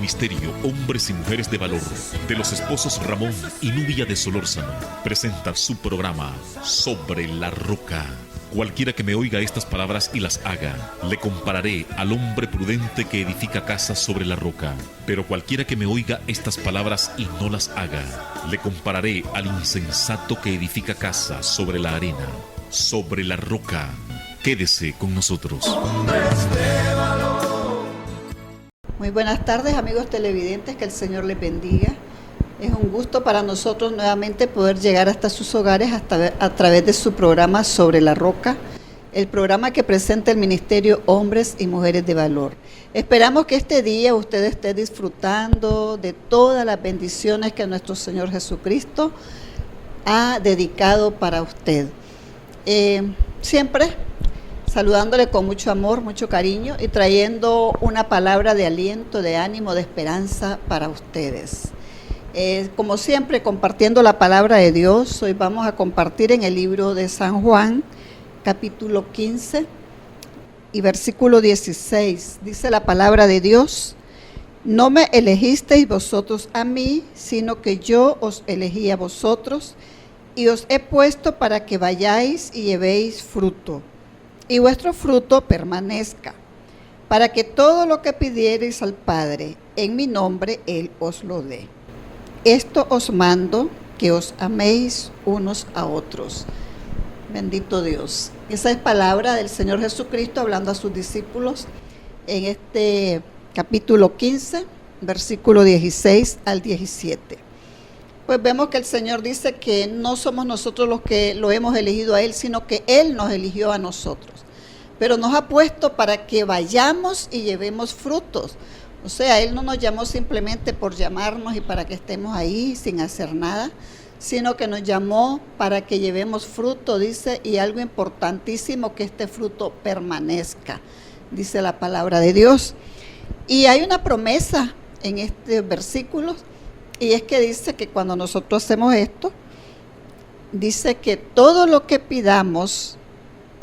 Ministerio Hombres y Mujeres de Valor de los esposos Ramón y Nubia de Solórzano presenta su programa Sobre la Roca. Cualquiera que me oiga estas palabras y las haga, le compararé al hombre prudente que edifica casa sobre la roca. Pero cualquiera que me oiga estas palabras y no las haga, le compararé al insensato que edifica casa sobre la arena. Sobre la roca. Quédese con nosotros. Muy buenas tardes, amigos televidentes, que el Señor les bendiga. Es un gusto para nosotros nuevamente poder llegar hasta sus hogares a través de su programa Sobre la Roca, el programa que presenta el Ministerio Hombres y Mujeres de Valor. Esperamos que este día usted esté disfrutando de todas las bendiciones que nuestro Señor Jesucristo ha dedicado para usted. Siempre saludándole con mucho amor, mucho cariño y trayendo una palabra de aliento, de ánimo, de esperanza para ustedes. Como siempre, compartiendo la palabra de Dios. Hoy vamos a compartir en el libro de San Juan, capítulo 15 y versículo 16. Dice la palabra de Dios: no me elegisteis vosotros a mí, sino que yo os elegí a vosotros y os he puesto para que vayáis y llevéis fruto, y vuestro fruto permanezca, para que todo lo que pidiereis al Padre en mi nombre, Él os lo dé. Esto os mando, que os améis unos a otros. Bendito Dios. Esa es palabra del Señor Jesucristo hablando a sus discípulos en este capítulo 15, versículo 16 al 17. Pues vemos que el Señor dice que no somos nosotros los que lo hemos elegido a Él, sino que Él nos eligió a nosotros. Pero nos ha puesto para que vayamos y llevemos frutos. O sea, Él no nos llamó simplemente por llamarnos y para que estemos ahí sin hacer nada, sino que nos llamó para que llevemos fruto, dice, y algo importantísimo, que este fruto permanezca, dice la palabra de Dios. Y hay una promesa en este versículo, y es que dice que cuando nosotros hacemos esto, dice que todo lo que pidamos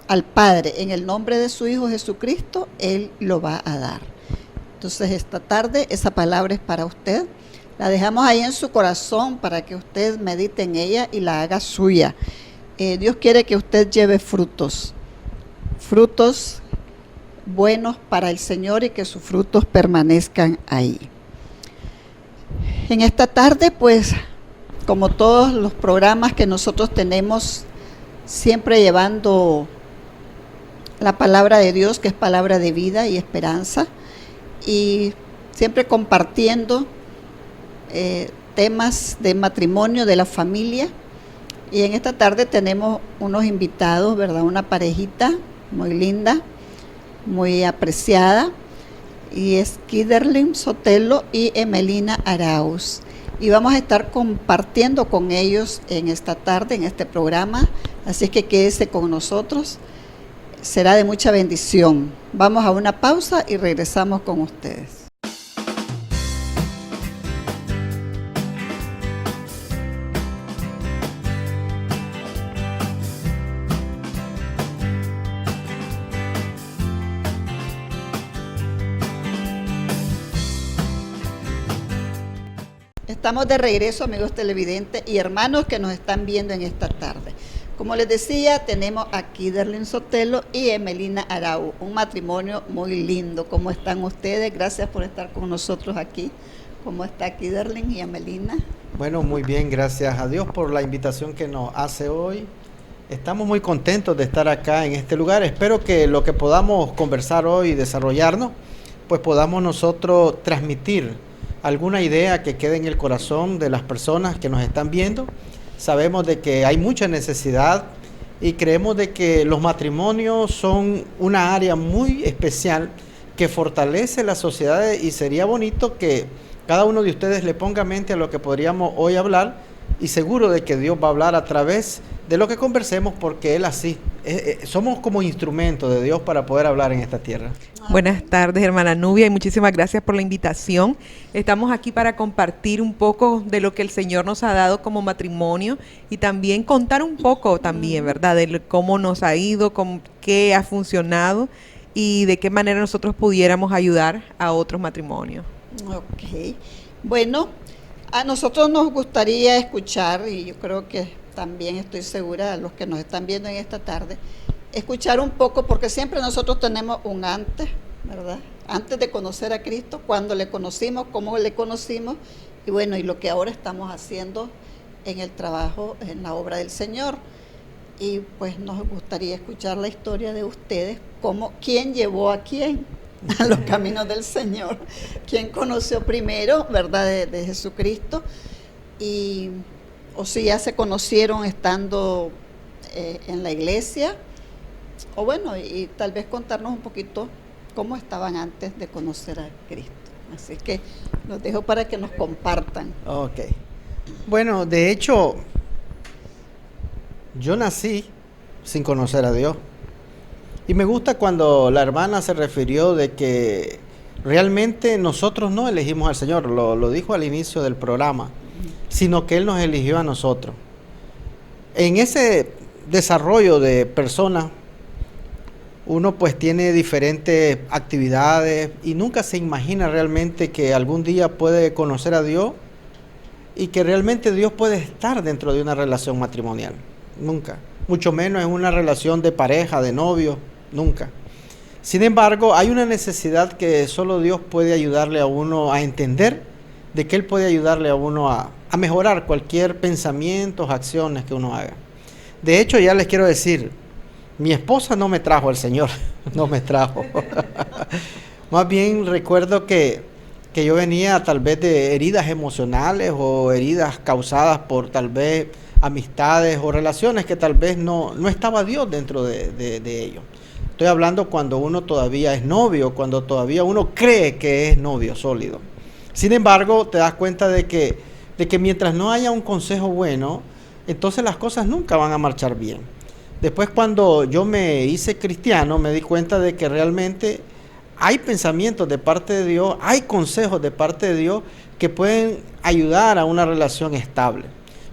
al Padre en el nombre de su Hijo Jesucristo, Él lo va a dar. Entonces esta tarde esa palabra es para usted. La dejamos ahí en su corazón para que usted medite en ella y la haga suya. Dios quiere que usted lleve frutos buenos para el Señor y que sus frutos permanezcan ahí. En esta tarde, pues, como todos los programas que nosotros tenemos, siempre llevando la palabra de Dios, que es palabra de vida y esperanza, y siempre compartiendo temas de matrimonio, de la familia. Y en esta tarde tenemos unos invitados, ¿verdad? Una parejita muy linda, muy apreciada, y es Kiderlin Sotelo y Emelina Arauz. Y vamos a estar compartiendo con ellos en esta tarde, en este programa, así es que quédese con nosotros. Será de mucha bendición. Vamos a una pausa y regresamos con ustedes. Estamos de regreso, amigos televidentes y hermanos que nos están viendo en esta tarde. Como les decía, tenemos a Kiderlin Sotelo y Emelina Arauz, un matrimonio muy lindo. ¿Cómo están ustedes? Gracias por estar con nosotros aquí. ¿Cómo está Kiderlin y Emelina? Bueno, muy bien, gracias a Dios por la invitación que nos hace hoy. Estamos muy contentos de estar acá en este lugar. Espero que lo que podamos conversar hoy y desarrollarnos, pues podamos nosotros transmitir alguna idea que quede en el corazón de las personas que nos están viendo. Sabemos de que hay mucha necesidad y creemos de que los matrimonios son una área muy especial que fortalece la sociedad, y sería bonito que cada uno de ustedes le ponga mente a lo que podríamos hoy hablar, y seguro de que Dios va a hablar a través de lo que conversemos, porque Él así, somos como instrumento de Dios para poder hablar en esta tierra. Buenas tardes, hermana Nubia, y muchísimas gracias por la invitación. Estamos aquí para compartir un poco de lo que el Señor nos ha dado como matrimonio y también contar un poco también, ¿verdad?, de cómo nos ha ido, qué ha funcionado y de qué manera nosotros pudiéramos ayudar a otros matrimonios. Ok. Bueno, a nosotros nos gustaría escuchar, y yo creo que también estoy segura, a los que nos están viendo en esta tarde, escuchar un poco, porque siempre nosotros tenemos un antes, ¿verdad? Antes de conocer a Cristo, cuando le conocimos, cómo le conocimos, y bueno, y lo que ahora estamos haciendo en el trabajo, en la obra del Señor. Y pues nos gustaría escuchar la historia de ustedes, quién llevó a quién a los caminos del Señor, quién conoció primero, ¿verdad?, de Jesucristo, o si ya se conocieron estando en la iglesia, o bueno, y tal vez contarnos un poquito cómo estaban antes de conocer a Cristo. Así que los dejo para que nos compartan. Ok. Bueno, de hecho, yo nací sin conocer a Dios. Y me gusta cuando la hermana se refirió de que realmente nosotros no elegimos al Señor, lo dijo al inicio del programa, sino que Él nos eligió a nosotros. En ese desarrollo de personas, uno pues tiene diferentes actividades y nunca se imagina realmente que algún día puede conocer a Dios y que realmente Dios puede estar dentro de una relación matrimonial. Nunca. Mucho menos en una relación de pareja, de novio, nunca. Sin embargo, hay una necesidad que solo Dios puede ayudarle a uno a entender, de que Él puede ayudarle a uno a mejorar cualquier pensamiento, acciones que uno haga. De hecho, ya les quiero decir, mi esposa no me trajo al Señor, no me trajo. Más bien recuerdo que yo venía tal vez de heridas emocionales o heridas causadas por tal vez amistades o relaciones que tal vez no estaba Dios dentro de ellos. Estoy hablando cuando uno todavía es novio, cuando todavía uno cree que es novio sólido. Sin embargo, te das cuenta de que mientras no haya un consejo bueno, entonces las cosas nunca van a marchar bien. Después, cuando yo me hice cristiano, me di cuenta de que realmente hay pensamientos de parte de Dios, hay consejos de parte de Dios que pueden ayudar a una relación estable.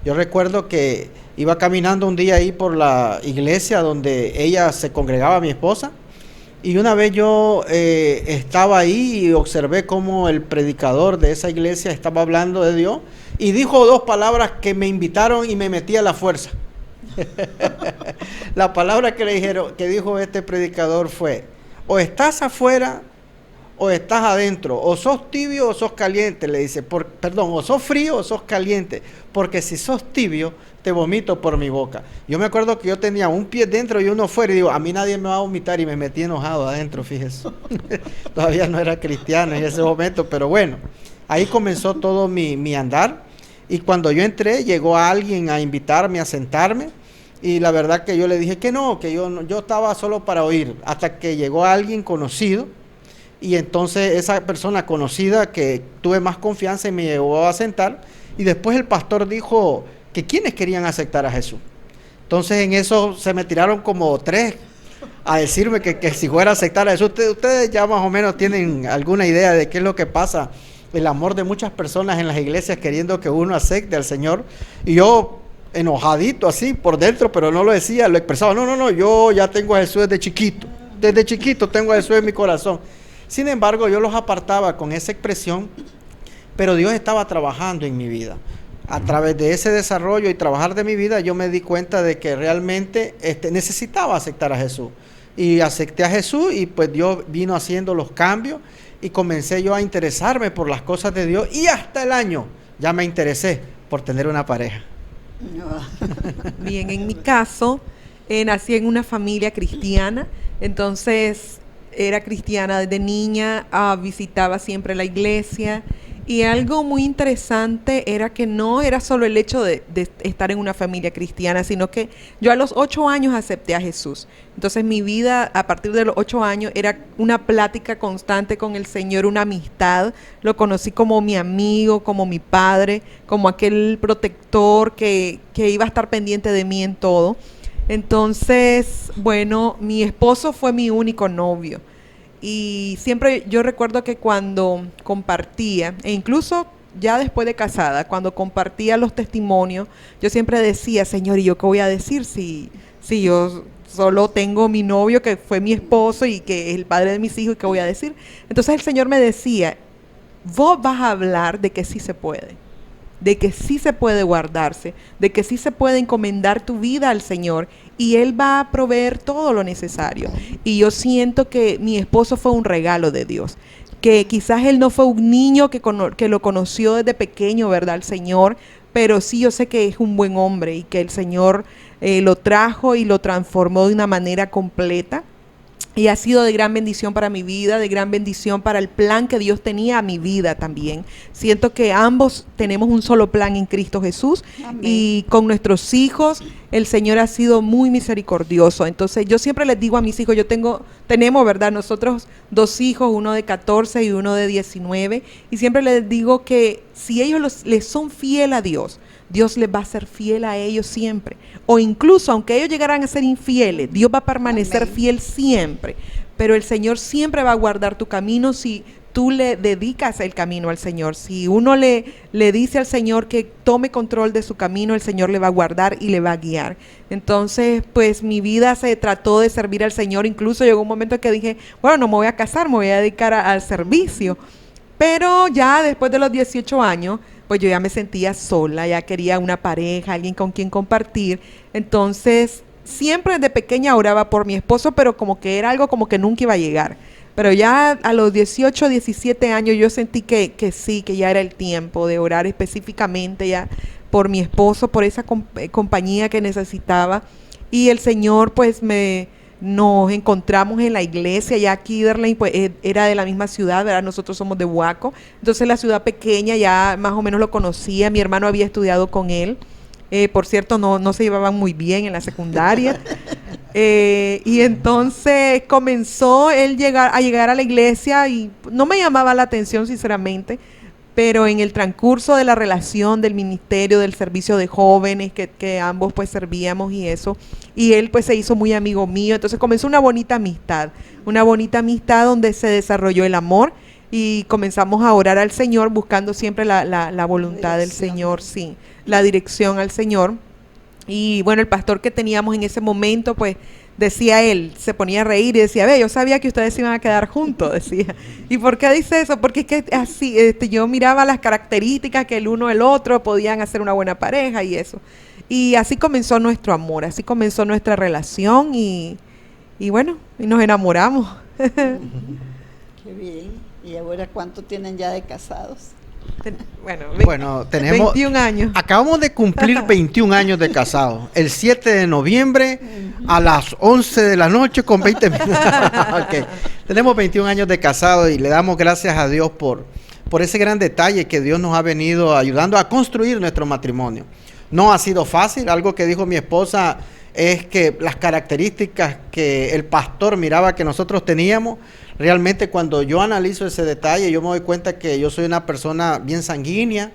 Yo recuerdo que iba caminando un día ahí por la iglesia donde ella se congregaba, mi esposa, y una vez yo estaba ahí y observé cómo el predicador de esa iglesia estaba hablando de Dios y dijo dos palabras que me invitaron y me metí a la fuerza. La palabra que dijo este predicador fue: o estás afuera o estás adentro, o sos tibio o sos caliente, le dice, o sos frío o sos caliente, porque si sos tibio te vomito por mi boca. Yo me acuerdo que yo tenía un pie dentro y uno fuera y digo, a mí nadie me va a vomitar, y me metí enojado adentro, fíjese. Todavía no era cristiano en ese momento, pero bueno, ahí comenzó todo mi andar, y cuando yo entré llegó alguien a invitarme a sentarme, y la verdad que yo le dije que no, que yo estaba solo para oír, hasta que llegó alguien conocido. Y entonces esa persona conocida que tuve más confianza y me llevó a sentar, y después el pastor dijo que quienes querían aceptar a Jesús. Entonces en eso se me tiraron como tres a decirme que si fuera a aceptar a Jesús. Ustedes ya más o menos tienen alguna idea de qué es lo que pasa, el amor de muchas personas en las iglesias queriendo que uno acepte al Señor. Y yo enojadito así por dentro, pero no lo decía, lo expresaba, no, yo ya tengo a Jesús desde chiquito tengo a Jesús en mi corazón. Sin embargo, yo los apartaba con esa expresión, pero Dios estaba trabajando en mi vida. A través de ese desarrollo y trabajar de mi vida, yo me di cuenta de que realmente necesitaba aceptar a Jesús. Y acepté a Jesús, y pues Dios vino haciendo los cambios, y comencé yo a interesarme por las cosas de Dios, y hasta el año ya me interesé por tener una pareja. Bien, en mi caso, nací en una familia cristiana, entonces era cristiana desde niña, visitaba siempre la iglesia, y algo muy interesante era que no era solo el hecho de estar en una familia cristiana, sino que yo a los 8 años acepté a Jesús. Entonces mi vida a partir de los 8 años era una plática constante con el Señor, una amistad. Lo conocí como mi amigo, como mi padre, como aquel protector que iba a estar pendiente de mí en todo. Entonces, bueno, mi esposo fue mi único novio. Y siempre yo recuerdo que cuando compartía, e incluso ya después de casada, cuando compartía los testimonios, yo siempre decía, Señor, ¿y yo qué voy a decir si yo solo tengo mi novio que fue mi esposo y que es el padre de mis hijos? ¿Y qué voy a decir? Entonces el Señor me decía, vos vas a hablar de que sí se puede, de que sí se puede guardarse, de que sí se puede encomendar tu vida al Señor y Él va a proveer todo lo necesario. Y yo siento que mi esposo fue un regalo de Dios, que quizás él no fue un niño que lo conoció desde pequeño, ¿verdad? El Señor, pero sí yo sé que es un buen hombre y que el Señor lo trajo y lo transformó de una manera completa. Y ha sido de gran bendición para mi vida, de gran bendición para el plan que Dios tenía a mi vida también. Siento que ambos tenemos un solo plan en Cristo Jesús. Amén. Y con nuestros hijos el Señor ha sido muy misericordioso. Entonces yo siempre les digo a mis hijos, tenemos, ¿verdad? Nosotros 2 hijos, uno de 14 y uno de 19. Y siempre les digo que si ellos les son fiel a Dios, Dios les va a ser fiel a ellos siempre. O incluso, aunque ellos llegaran a ser infieles, Dios va a permanecer Amén. Fiel siempre. Pero el Señor siempre va a guardar tu camino si tú le dedicas el camino al Señor. Si uno le dice al Señor que tome control de su camino, el Señor le va a guardar y le va a guiar. Entonces, pues mi vida se trató de servir al Señor. Incluso llegó un momento que dije, bueno, no me voy a casar, me voy a dedicar al servicio. Pero ya después de los 18 años, pues yo ya me sentía sola, ya quería una pareja, alguien con quien compartir. Entonces, siempre desde pequeña oraba por mi esposo, pero como que era algo como que nunca iba a llegar. Pero ya a los 18, 17 años yo sentí que sí, que ya era el tiempo de orar específicamente ya por mi esposo, por esa compañía que necesitaba. Y el Señor pues nos encontramos en la iglesia, ya Kiderley pues era de la misma ciudad, ¿verdad? Nosotros somos de Huaco, entonces la ciudad pequeña ya más o menos lo conocía, mi hermano había estudiado con él, por cierto no se llevaban muy bien en la secundaria, y entonces comenzó él a llegar a la iglesia y no me llamaba la atención sinceramente, pero en el transcurso de la relación, del ministerio, del servicio de jóvenes, que ambos pues servíamos y eso, y él pues se hizo muy amigo mío, entonces comenzó una bonita amistad donde se desarrolló el amor y comenzamos a orar al Señor buscando siempre la voluntad del Señor, sí, la dirección al Señor. Y bueno, el pastor que teníamos en ese momento pues decía él, se ponía a reír y decía, yo sabía que ustedes se iban a quedar juntos, decía. ¿Y por qué dice eso? Porque es que así, yo miraba las características que el uno y el otro podían hacer una buena pareja y eso. Y así comenzó nuestro amor, así comenzó nuestra relación y bueno, y nos enamoramos. Qué bien. ¿Y ahora cuánto tienen ya de casados? Bueno, tenemos 21 años. Acabamos de cumplir 21 años de casados. El 7 de noviembre a las 11 de la noche con 20 minutos. Okay. Tenemos 21 años de casados y le damos gracias a Dios por ese gran detalle que Dios nos ha venido ayudando a construir nuestro matrimonio. No ha sido fácil. Algo que dijo mi esposa es que las características que el pastor miraba que nosotros teníamos, realmente cuando yo analizo ese detalle, yo me doy cuenta que yo soy una persona bien sanguínea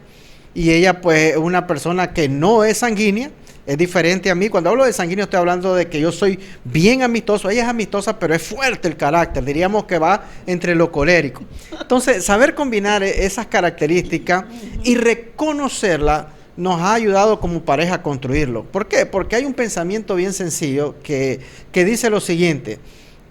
y ella pues es una persona que no es sanguínea, es diferente a mí. Cuando hablo de sanguíneo estoy hablando de que yo soy bien amistoso, ella es amistosa pero es fuerte el carácter, diríamos que va entre lo colérico. Entonces, saber combinar esas características y reconocerlas nos ha ayudado como pareja a construirlo. ¿Por qué? Porque hay un pensamiento bien sencillo que dice lo siguiente,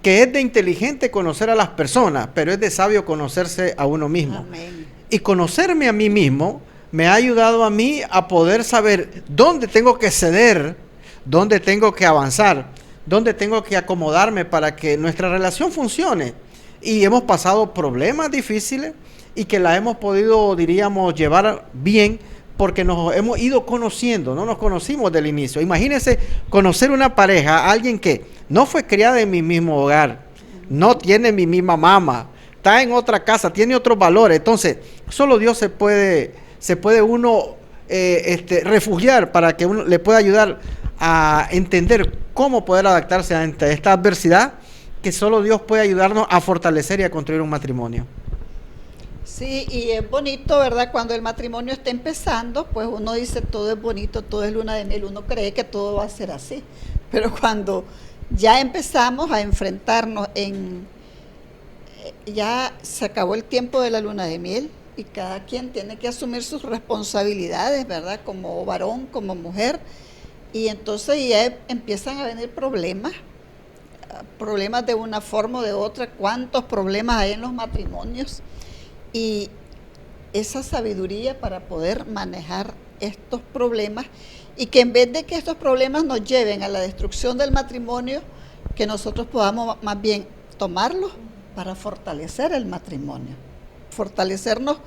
que es de inteligente conocer a las personas, pero es de sabio conocerse a uno mismo. Amén. Y conocerme a mí mismo me ha ayudado a mí a poder saber dónde tengo que ceder, dónde tengo que avanzar, dónde tengo que acomodarme para que nuestra relación funcione. Y hemos pasado problemas difíciles y que la hemos podido, diríamos, llevar bien, porque nos hemos ido conociendo, no nos conocimos del inicio. Imagínense conocer una pareja, alguien que no fue criada en mi mismo hogar, no tiene mi misma mamá, está en otra casa, tiene otros valores. Entonces, solo Dios se puede uno refugiar para que uno le pueda ayudar a entender cómo poder adaptarse ante esta adversidad, que solo Dios puede ayudarnos a fortalecer y a construir un matrimonio. Sí, y es bonito, ¿verdad? Cuando el matrimonio está empezando, pues uno dice todo es bonito, todo es luna de miel, uno cree que todo va a ser así. Pero cuando ya empezamos a enfrentarnos ya se acabó el tiempo de la luna de miel y cada quien tiene que asumir sus responsabilidades, ¿verdad? Como varón, como mujer. Y entonces ya empiezan a venir problemas de una forma o de otra. ¿Cuántos problemas hay en los matrimonios? Y esa sabiduría para poder manejar estos problemas y que en vez de que estos problemas nos lleven a la destrucción del matrimonio, que nosotros podamos más bien tomarlos para fortalecer el matrimonio, fortalecernos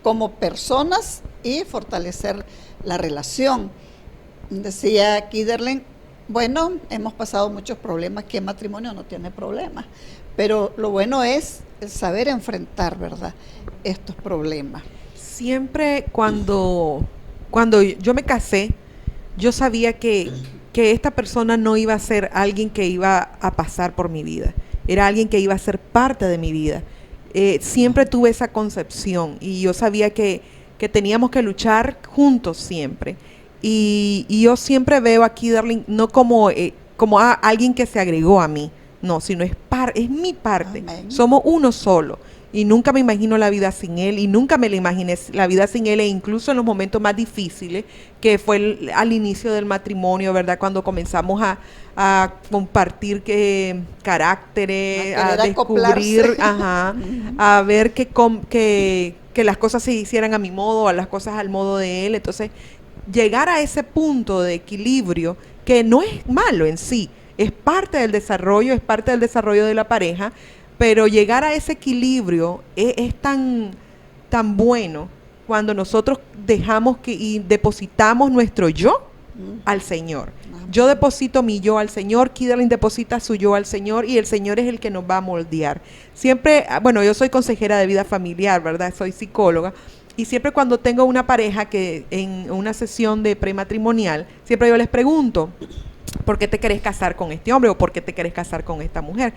como personas y fortalecer la relación. Decía Kiderlen, bueno, hemos pasado muchos problemas, que el matrimonio no tiene problemas, pero lo bueno es el saber enfrentar, ¿verdad?, estos problemas. Siempre cuando yo me casé, yo sabía que esta persona no iba a ser alguien que iba a pasar por mi vida, era alguien que iba a ser parte de mi vida. Siempre tuve esa concepción y yo sabía que teníamos que luchar juntos siempre. Y yo siempre veo aquí, Darling, no como a alguien que se agregó a mí, no, sino es mi parte. Amén. Somos uno solo. Y nunca me imagino la vida sin él, y nunca me la imaginé la vida sin él, e incluso en los momentos más difíciles, que fue al inicio del matrimonio, ¿verdad? Cuando comenzamos a compartir caracteres, a descubrir, a ver que las cosas se hicieran a mi modo, a las cosas al modo de él. Entonces, llegar a ese punto de equilibrio, que no es malo en sí, es parte del desarrollo de la pareja, pero llegar a ese equilibrio es tan bueno cuando nosotros dejamos y depositamos nuestro yo al Señor. Yo deposito mi yo al Señor, Kiderlen deposita su yo al Señor, y el Señor es el que nos va a moldear. Siempre, bueno, yo soy consejera de vida familiar, ¿verdad? Soy psicóloga. Y siempre cuando tengo una pareja que en una sesión de prematrimonial, siempre yo les pregunto, ¿por qué te querés casar con este hombre o por qué te querés casar con esta mujer?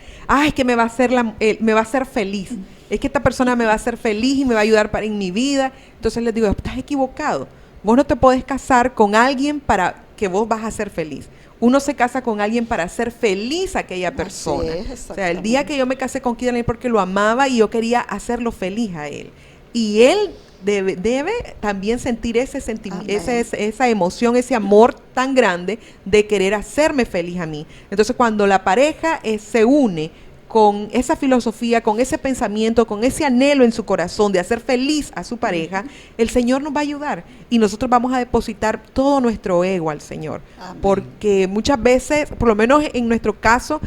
Es que me va a hacer feliz. Es que esta persona me va a hacer feliz y me va a ayudar en mi vida. Entonces les digo, estás equivocado. Vos no te podés casar con alguien para que vos vas a ser feliz. Uno se casa con alguien para hacer feliz a aquella persona. O sea, el día que yo me casé con Kiderlen porque lo amaba y yo quería hacerlo feliz a él. Y él debe también sentir esa emoción, ese amor tan grande de querer hacerme feliz a mí. Entonces, cuando la pareja se une con esa filosofía, con ese pensamiento, con ese anhelo en su corazón de hacer feliz a su pareja, el Señor nos va a ayudar y nosotros vamos a depositar todo nuestro ego al Señor. Amén. Porque muchas veces, por lo menos en nuestro caso,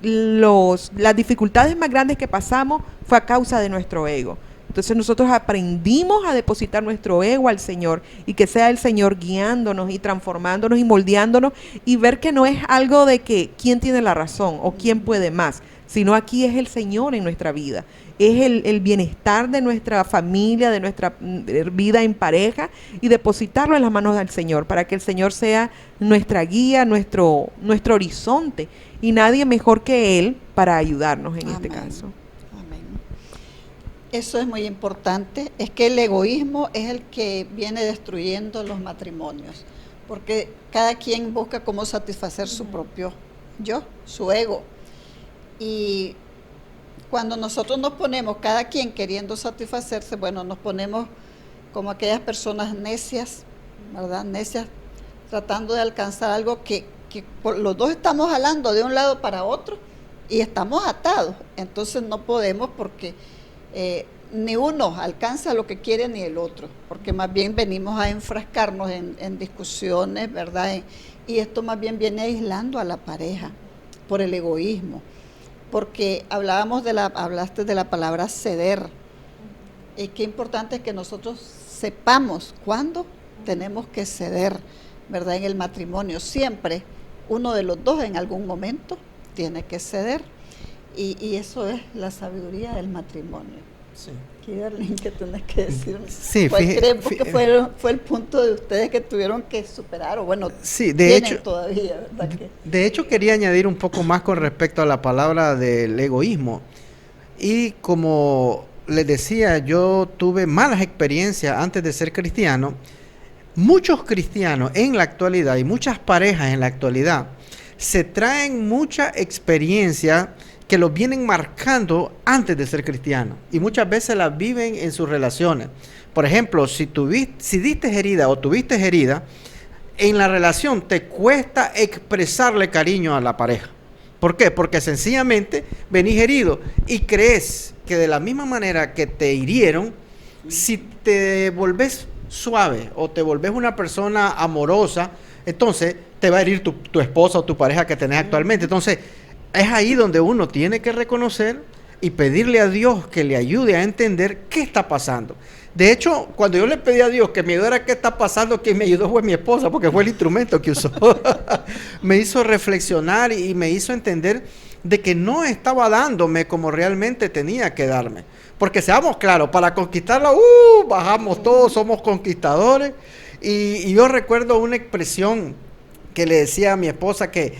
las dificultades más grandes que pasamos fue a causa de nuestro ego. Entonces nosotros aprendimos a depositar nuestro ego al Señor y que sea el Señor guiándonos y transformándonos y moldeándonos, y ver que no es algo de que quién tiene la razón o quién puede más, sino aquí es el Señor en nuestra vida, es el bienestar de nuestra familia, de nuestra vida en pareja, y depositarlo en las manos del Señor para que el Señor sea nuestra guía, nuestro horizonte, y nadie mejor que Él para ayudarnos en este caso. Eso es muy importante, es que el egoísmo es el que viene destruyendo los matrimonios, porque cada quien busca cómo satisfacer su propio yo, su ego. Y cuando nosotros nos ponemos, cada quien queriendo satisfacerse, bueno, nos ponemos como aquellas personas necias, ¿verdad? Necias, tratando de alcanzar algo que los dos estamos jalando de un lado para otro y estamos atados. Entonces no podemos, porque ni uno alcanza lo que quiere ni el otro, porque más bien venimos a enfrascarnos en discusiones, ¿verdad? Y esto más bien viene aislando a la pareja por el egoísmo, porque hablaste de la palabra ceder. Y qué importante es que nosotros sepamos cuándo tenemos que ceder, ¿verdad? En el matrimonio siempre uno de los dos en algún momento tiene que ceder. Y eso es la sabiduría del matrimonio. Sí. Kiderlen, ¿qué tenés que decir? Sí, porque fue el punto de ustedes que tuvieron que superar, o bueno, sí, tienen todavía, ¿verdad? De hecho, quería añadir un poco más con respecto a la palabra del egoísmo. Y como les decía, yo tuve malas experiencias antes de ser cristiano. Muchos cristianos en la actualidad y muchas parejas en la actualidad se traen mucha experiencia que los vienen marcando antes de ser cristianos, y muchas veces las viven en sus relaciones. Por ejemplo, si diste herida o tuviste herida, en la relación te cuesta expresarle cariño a la pareja. ¿Por qué? Porque sencillamente venís herido y crees que de la misma manera que te hirieron, Si te volvés suave o te volvés una persona amorosa, entonces te va a herir tu esposa o tu pareja que tenés actualmente. Entonces, es ahí donde uno tiene que reconocer y pedirle a Dios que le ayude a entender qué está pasando. De hecho, cuando yo le pedí a Dios que me ayudara a qué está pasando, quien me ayudó fue mi esposa, porque fue el instrumento que usó. Me hizo reflexionar y me hizo entender de que no estaba dándome como realmente tenía que darme. Porque seamos claros, para conquistarla, bajamos todos, somos conquistadores. Y yo recuerdo una expresión que le decía a mi esposa que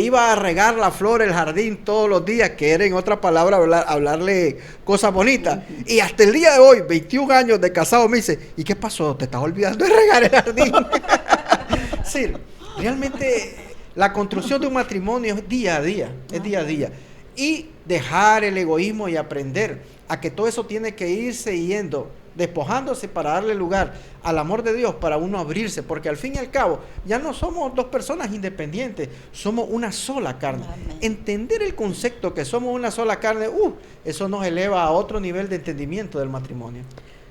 iba a regar la flor, el jardín todos los días, que era en otra palabra hablarle cosas bonitas. Y hasta el día de hoy, 21 años de casado, me dice, ¿y qué pasó? ¿Te estás olvidando de regar el jardín? Sí, realmente la construcción de un matrimonio es día a día, es día a día. Y dejar el egoísmo y aprender a que todo eso tiene que irse yendo, despojándose para darle lugar al amor de Dios, para uno abrirse, porque al fin y al cabo ya no somos dos personas independientes, somos una sola carne. Amén. Entender el concepto que somos una sola carne, eso nos eleva a otro nivel de entendimiento del matrimonio.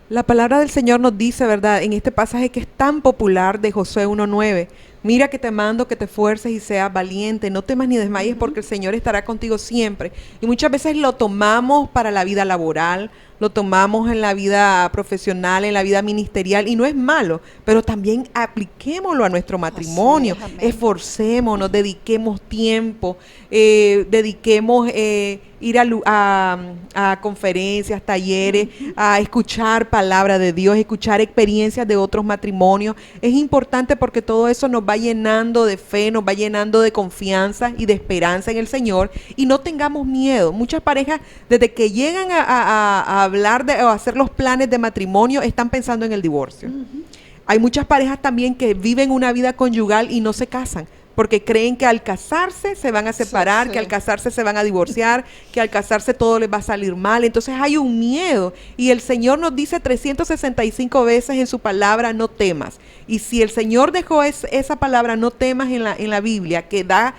La palabra del Señor nos dice, ¿verdad?, en este pasaje que es tan popular de Josué 1:9, mira que te mando que te esfuerces y seas valiente, no temas ni desmayes porque el Señor estará contigo siempre. Y muchas veces lo tomamos para la vida laboral, lo tomamos en la vida profesional, en la vida ministerial, y no es malo, pero también apliquémoslo a nuestro matrimonio, esforcémonos, dediquemos tiempo, dediquemos ir a conferencias, talleres, a escuchar palabra de Dios, escuchar experiencias de otros matrimonios. Es importante porque todo eso nos va llenando de fe, nos va llenando de confianza y de esperanza en el Señor, y no tengamos miedo. Muchas parejas, desde que llegan a hablar o hacer los planes de matrimonio, están pensando en el divorcio. Hay muchas parejas también que viven una vida conyugal y no se casan, porque creen que al casarse se van a separar, que al casarse se van a divorciar, que al casarse todo les va a salir mal. Entonces hay un miedo, y el Señor nos dice 365 veces en su palabra, no temas. Y si el Señor dejó esa palabra, no temas, en la Biblia, que da,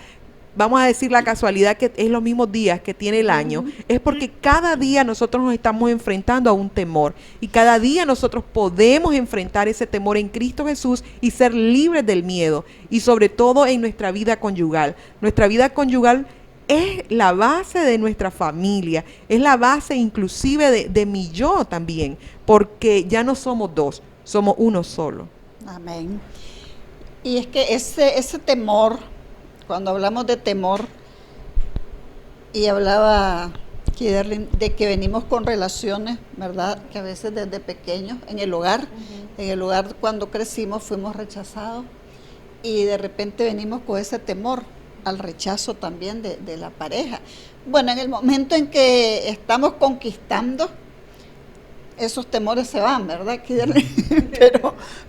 vamos a decir, la casualidad que es los mismos días que tiene el año, es porque cada día nosotros nos estamos enfrentando a un temor, y cada día nosotros podemos enfrentar ese temor en Cristo Jesús y ser libres del miedo, y sobre todo en nuestra vida conyugal. Nuestra vida conyugal es la base de nuestra familia, es la base inclusive de mi yo también, porque ya no somos dos, somos uno solo. Amén. Y es que ese temor, cuando hablamos de temor, y hablaba Kiderlin de que venimos con relaciones, ¿verdad?, que a veces desde pequeños, en el hogar cuando crecimos fuimos rechazados, y de repente venimos con ese temor al rechazo también de la pareja. Bueno, en el momento en que estamos conquistando, esos temores se van, ¿verdad, Kiderlin?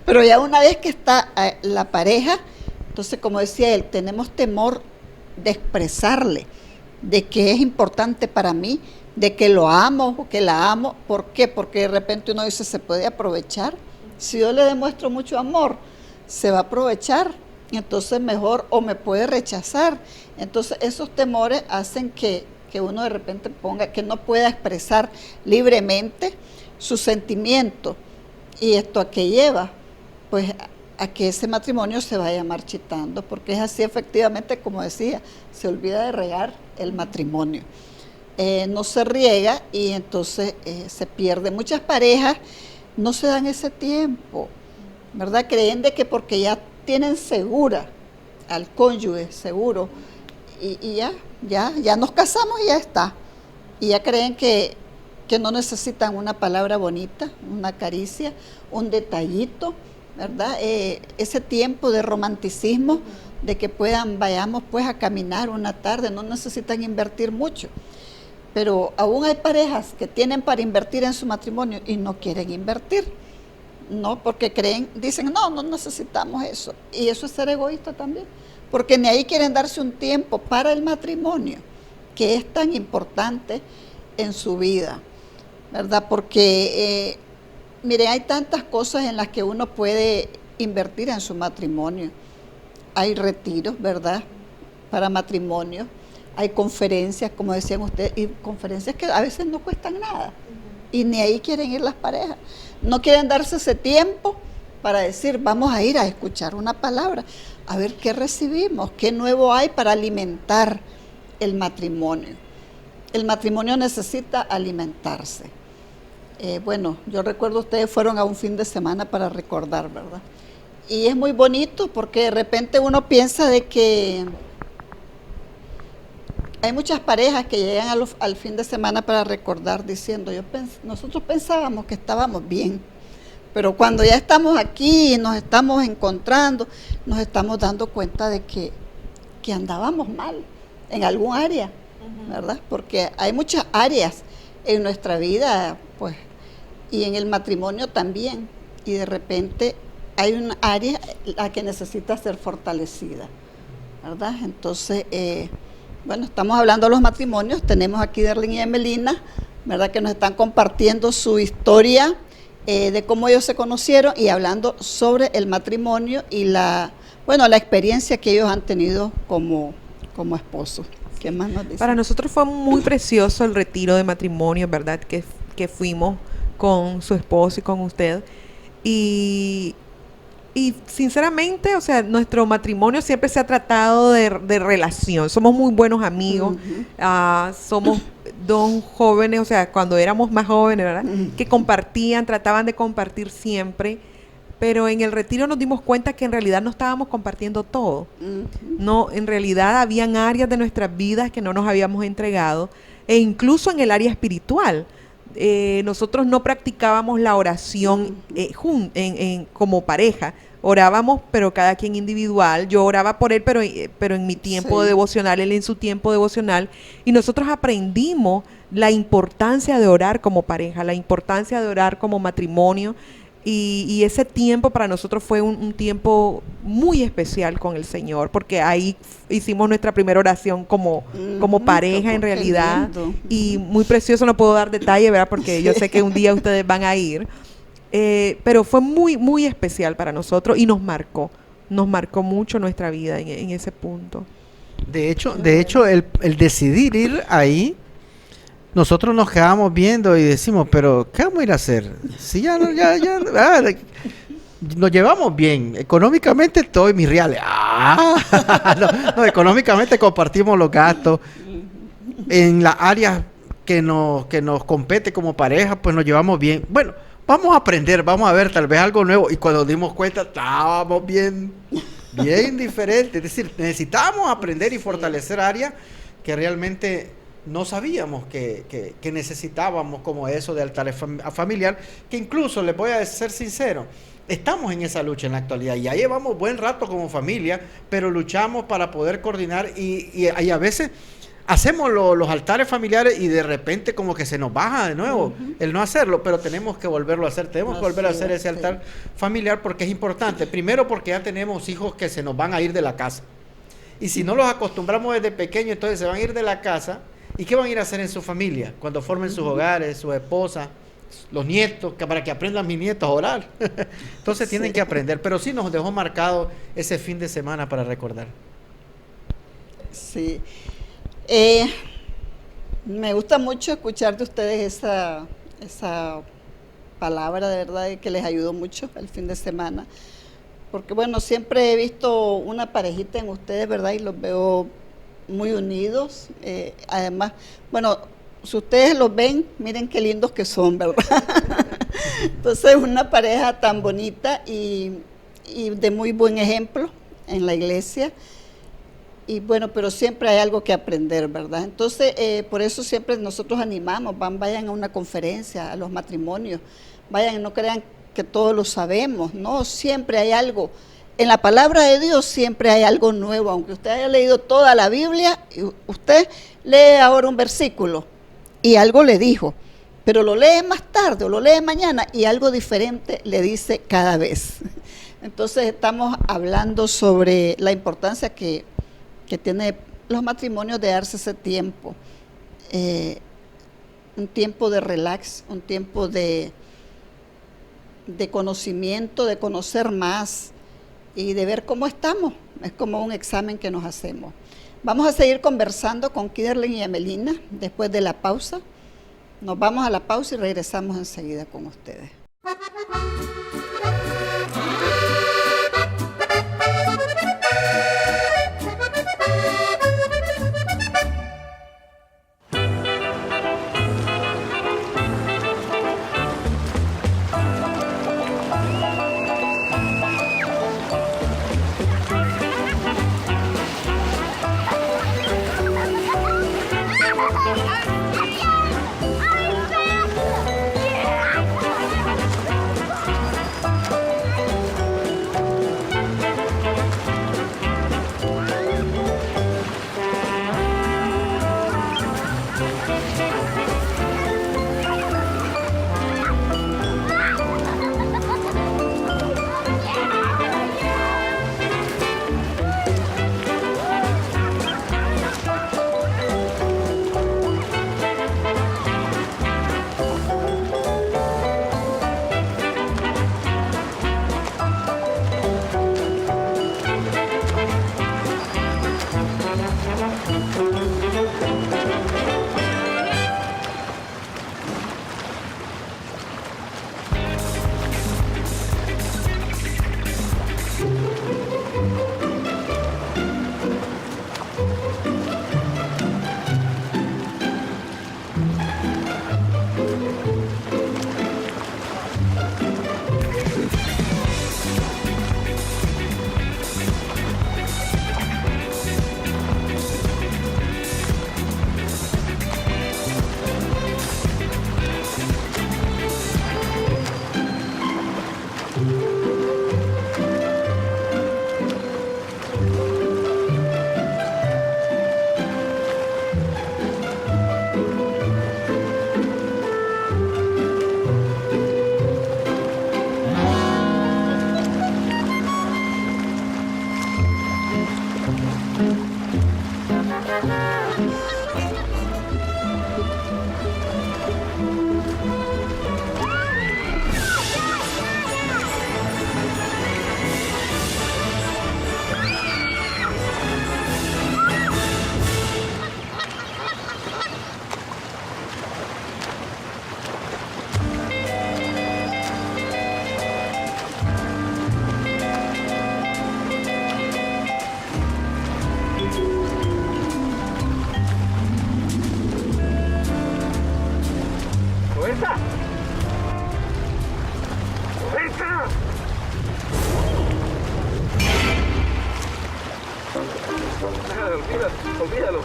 pero ya una vez que está la pareja, entonces, como decía él, tenemos temor de expresarle, de que es importante para mí, de que lo amo o que la amo. ¿Por qué? Porque de repente uno dice, se puede aprovechar. Si yo le demuestro mucho amor, se va a aprovechar, entonces mejor, o me puede rechazar. Entonces, esos temores hacen que uno de repente que no pueda expresar libremente sus sentimientos. ¿Y esto a qué lleva? Pues a que ese matrimonio se vaya marchitando, porque es así efectivamente, como decía, se olvida de regar el matrimonio. No se riega y entonces se pierde. Muchas parejas no se dan ese tiempo, ¿verdad? Creen de que porque ya tienen segura al cónyuge, seguro, y ya nos casamos y ya está. Y ya creen que no necesitan una palabra bonita, una caricia, un detallito, ¿verdad? Ese tiempo de romanticismo, de que vayamos pues a caminar una tarde, no necesitan invertir mucho. Pero aún hay parejas que tienen para invertir en su matrimonio y no quieren invertir, ¿no? Porque dicen, no necesitamos eso. Y eso es ser egoísta también, porque ni ahí quieren darse un tiempo para el matrimonio, que es tan importante en su vida, ¿verdad? Porque miren, hay tantas cosas en las que uno puede invertir en su matrimonio. Hay retiros, ¿verdad?, para matrimonio. Hay conferencias, como decían ustedes, y conferencias que a veces no cuestan nada. Y ni ahí quieren ir las parejas. no quieren darse ese tiempo para decir, vamos a ir a escuchar una palabra, a ver qué recibimos, qué nuevo hay para alimentar el matrimonio. El matrimonio necesita alimentarse. Bueno, yo recuerdo ustedes fueron a un fin de semana para recordar, ¿verdad? Y es muy bonito porque de repente uno piensa de que hay muchas parejas que llegan al fin de semana para recordar diciendo, nosotros pensábamos que estábamos bien, pero cuando ya estamos aquí y nos estamos encontrando, nos estamos dando cuenta de que andábamos mal en algún área, ¿verdad? Porque hay muchas áreas en nuestra vida, pues, y en el matrimonio también, y de repente hay un área la que necesita ser fortalecida, ¿verdad? Entonces, bueno, estamos hablando de los matrimonios, tenemos aquí Derlin y Emelina, ¿verdad? Que nos están compartiendo su historia de cómo ellos se conocieron y hablando sobre el matrimonio y la experiencia que ellos han tenido como esposos. ¿Qué más nos dicen? Para nosotros fue muy precioso el retiro de matrimonio, ¿verdad? Que fuimos con su esposo y con usted. Y sinceramente, o sea, nuestro matrimonio siempre se ha tratado de relación. Somos muy buenos amigos. Somos dos jóvenes, o sea, cuando éramos más jóvenes, ¿verdad? Que compartían, trataban de compartir siempre. Pero en el retiro nos dimos cuenta que en realidad no estábamos compartiendo todo. No, en realidad habían áreas de nuestras vidas que no nos habíamos entregado, e incluso en el área espiritual. Nosotros no practicábamos la oración como pareja. Orábamos, pero cada quien individual. Yo oraba por él, pero en mi tiempo devocional, él en su tiempo devocional. Y nosotros aprendimos la importancia de orar como pareja, la importancia de orar como matrimonio. Y ese tiempo para nosotros fue un tiempo muy especial con el Señor, porque ahí hicimos nuestra primera oración como pareja en realidad, y muy precioso. No puedo dar detalle, ¿verdad? Porque yo sé que un día ustedes van a ir, pero fue muy, muy especial para nosotros y nos marcó mucho nuestra vida en ese punto. De hecho el decidir ir ahí, nosotros nos quedamos viendo y decimos, pero ¿qué vamos a ir a hacer? Si nos llevamos bien, económicamente estoy mis reales. No, económicamente compartimos los gastos. En las áreas que nos compete como pareja, pues nos llevamos bien. Bueno, vamos a aprender, vamos a ver tal vez algo nuevo. Y cuando nos dimos cuenta, estábamos bien diferentes. Es decir, necesitábamos aprender y fortalecer áreas que realmente no sabíamos que necesitábamos, como eso de altar familiar, que incluso, les voy a ser sincero, estamos en esa lucha en la actualidad. Ya llevamos buen rato como familia, pero luchamos para poder coordinar y a veces hacemos los altares familiares y de repente como que se nos baja de nuevo el no hacerlo, pero tenemos que volverlo a hacer, tenemos que volver a hacer ese altar familiar porque es importante. Primero porque ya tenemos hijos que se nos van a ir de la casa. Y si no los acostumbramos desde pequeños, entonces se van a ir de la casa. ¿Y qué van a ir a hacer en su familia? Cuando formen sus hogares, sus esposas, los nietos, para que aprendan mis nietos a orar. Entonces tienen que aprender. Pero sí nos dejó marcado ese fin de semana para recordar. Sí. Me gusta mucho escuchar de ustedes esa palabra, de verdad, que les ayudó mucho el fin de semana. Porque, bueno, siempre he visto una parejita en ustedes, ¿verdad? Y los veo muy unidos, además, bueno, si ustedes los ven, miren qué lindos que son, ¿verdad? Entonces, una pareja tan bonita y de muy buen ejemplo en la iglesia, y bueno, pero siempre hay algo que aprender, ¿verdad? Entonces, por eso siempre nosotros animamos, vayan a una conferencia, a los matrimonios, vayan, no crean que todos lo sabemos, no, siempre hay algo. En la palabra de Dios siempre hay algo nuevo, aunque usted haya leído toda la Biblia, usted lee ahora un versículo y algo le dijo, pero lo lee más tarde o lo lee mañana y algo diferente le dice cada vez. Entonces estamos hablando sobre la importancia que tiene los matrimonios de darse ese tiempo, un tiempo de relax, un tiempo de conocimiento, de conocer más y de ver cómo estamos. Es como un examen que nos hacemos. Vamos a seguir conversando con Kiderlin y Emelina después de la pausa. Nos vamos a la pausa y regresamos enseguida con ustedes. Olvídalo.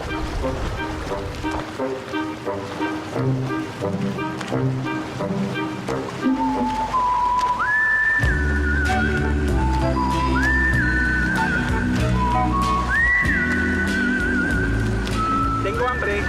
Tengo hambre.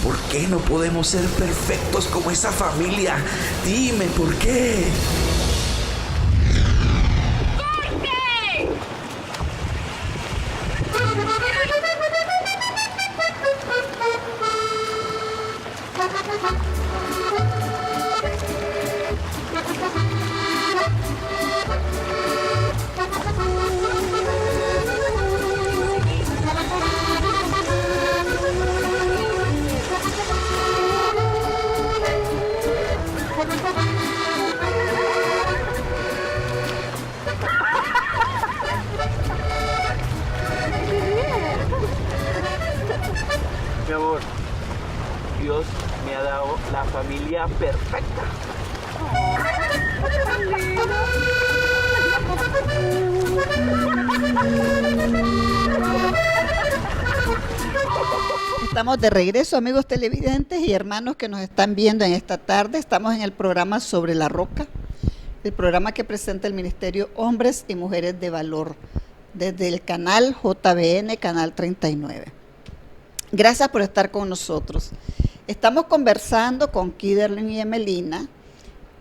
¿Por qué no podemos ser perfectos como esa familia? Dime, ¿por qué? Mi amor, Dios me ha dado la familia perfecta. Estamos de regreso, amigos televidentes y hermanos que nos están viendo en esta tarde. Estamos en el programa Sobre la Roca, el programa que presenta el Ministerio Hombres y Mujeres de Valor, desde el canal JBN, canal 39. Gracias por estar con nosotros. Estamos conversando con Kiderlin y Emelina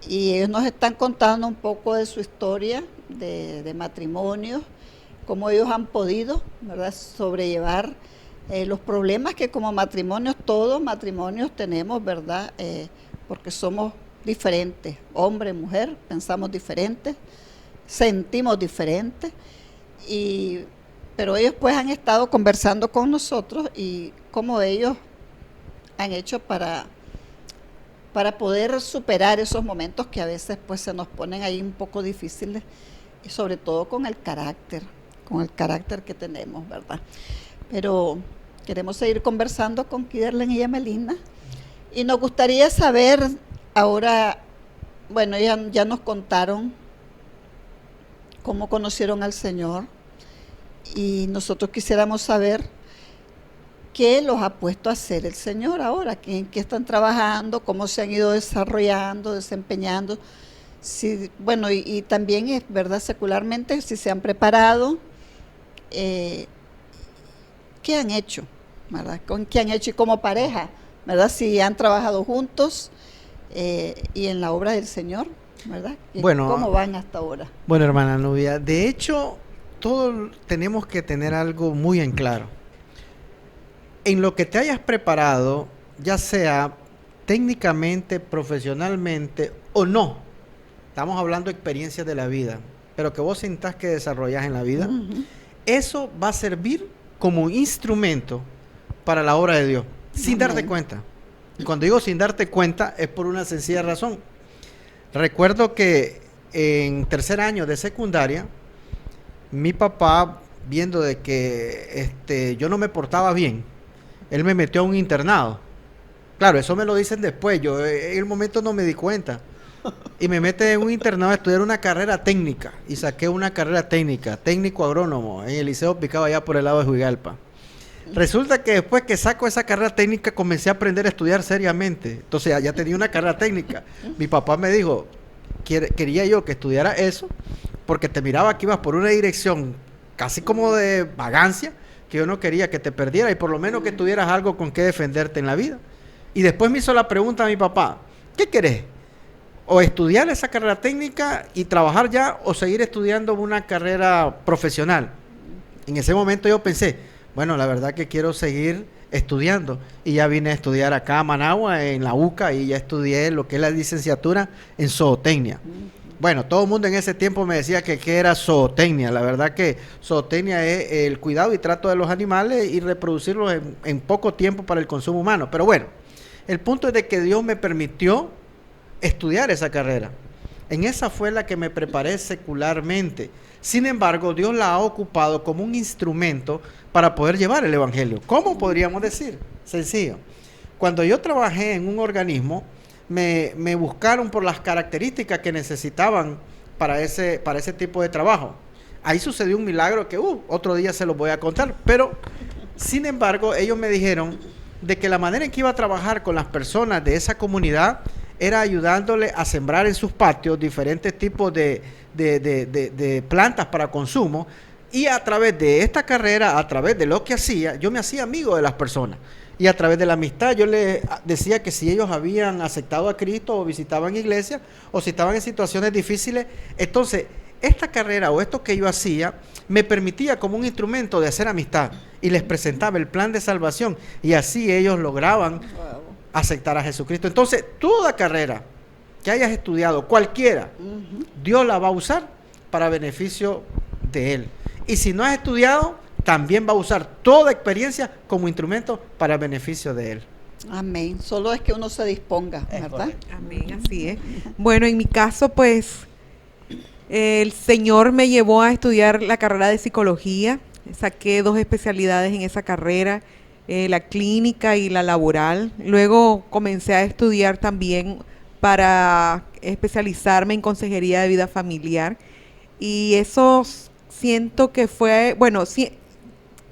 y ellos nos están contando un poco de su historia de matrimonio, cómo ellos han podido, ¿verdad?, sobrellevar los problemas que como matrimonios, todos matrimonios tenemos, ¿verdad?, porque somos diferentes, hombre, mujer, pensamos diferentes, sentimos diferentes, pero ellos pues han estado conversando con nosotros y cómo ellos han hecho para poder superar esos momentos que a veces pues se nos ponen ahí un poco difíciles, y sobre todo con el carácter que tenemos, ¿verdad? Pero queremos seguir conversando con Kiderlin y Emelina y nos gustaría saber ahora, bueno, ya nos contaron cómo conocieron al Señor y nosotros quisiéramos saber qué los ha puesto a hacer el Señor ahora, en qué están trabajando, cómo se han ido desarrollando, desempeñando, bueno, y también es verdad secularmente, si se han preparado, qué han hecho, ¿verdad? ¿Qué han hecho y como pareja, ¿verdad? Si han trabajado juntos y en la obra del Señor, ¿verdad? Bueno, ¿cómo van hasta ahora? Bueno, hermana Nubia, de hecho, todos tenemos que tener algo muy en claro. En lo que te hayas preparado, ya sea técnicamente, profesionalmente o no, estamos hablando de experiencias de la vida, pero que vos sintás que desarrollás en la vida, eso va a servir como instrumento para la obra de Dios, sin darte cuenta. Y cuando digo sin darte cuenta, es por una sencilla razón. Recuerdo que en tercer año de secundaria, mi papá, viendo de que yo no me portaba bien, él me metió a un internado. Claro, eso me lo dicen después, yo en el momento no me di cuenta. Y me mete en un internado a estudiar una carrera técnica. Y saqué una carrera técnica, técnico agrónomo, en el Liceo Picado allá por el lado de Juigalpa. Resulta que después que saco esa carrera técnica comencé a aprender a estudiar seriamente. Entonces ya tenía una carrera técnica. Mi papá me dijo, quería yo que estudiara eso, porque te miraba que ibas por una dirección casi como de vagancia, que yo no quería que te perdiera y por lo menos que tuvieras algo con qué defenderte en la vida. Y después me hizo la pregunta a mi papá, ¿qué querés? ¿O estudiar esa carrera técnica y trabajar ya o seguir estudiando una carrera profesional? En ese momento yo pensé, bueno, la verdad que quiero seguir estudiando y ya vine a estudiar acá a Managua en la UCA y ya estudié lo que es la licenciatura en zootecnia. Bueno, todo el mundo en ese tiempo me decía que era zootecnia. La verdad que zootecnia es el cuidado y trato de los animales y reproducirlos en poco tiempo para el consumo humano. Pero bueno, el punto es de que Dios me permitió estudiar esa carrera. En esa fue la que me preparé secularmente. Sin embargo, Dios la ha ocupado como un instrumento para poder llevar el evangelio. ¿Cómo podríamos decir? Sencillo. Cuando yo trabajé en un organismo, me buscaron por las características que necesitaban para ese tipo de trabajo. Ahí sucedió un milagro que otro día se los voy a contar, pero sin embargo ellos me dijeron de que la manera en que iba a trabajar con las personas de esa comunidad era ayudándole a sembrar en sus patios diferentes tipos de plantas para consumo, y a través de esta carrera, a través de lo que hacía, yo me hacía amigo de las personas. Y a través de la amistad yo les decía que si ellos habían aceptado a Cristo o visitaban iglesias o si estaban en situaciones difíciles, entonces esta carrera o esto que yo hacía me permitía como un instrumento de hacer amistad y les presentaba el plan de salvación y así ellos lograban aceptar a Jesucristo. Entonces toda carrera que hayas estudiado, cualquiera, Dios la va a usar para beneficio de Él. Y si no has estudiado, también va a usar toda experiencia como instrumento para beneficio de Él. Amén. Solo es que uno se disponga, ¿verdad? Amén, así es. Bueno, en mi caso, pues, el Señor me llevó a estudiar la carrera de psicología. Saqué 2 especialidades en esa carrera, la clínica y la laboral. Luego comencé a estudiar también para especializarme en consejería de vida familiar. Y eso siento que fue, bueno,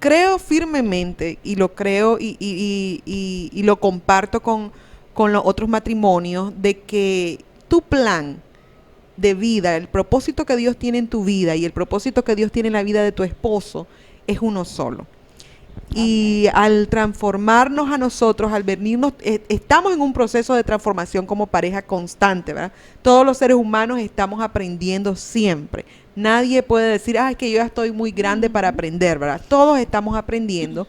creo firmemente y lo creo y lo comparto con los otros matrimonios, de que tu plan de vida, el propósito que Dios tiene en tu vida y el propósito que Dios tiene en la vida de tu esposo es uno solo. Y al transformarnos a nosotros, al venirnos, estamos en un proceso de transformación como pareja constante, ¿verdad? Todos los seres humanos estamos aprendiendo siempre. Nadie puede decir, es que yo ya estoy muy grande para aprender, ¿verdad? Todos estamos aprendiendo.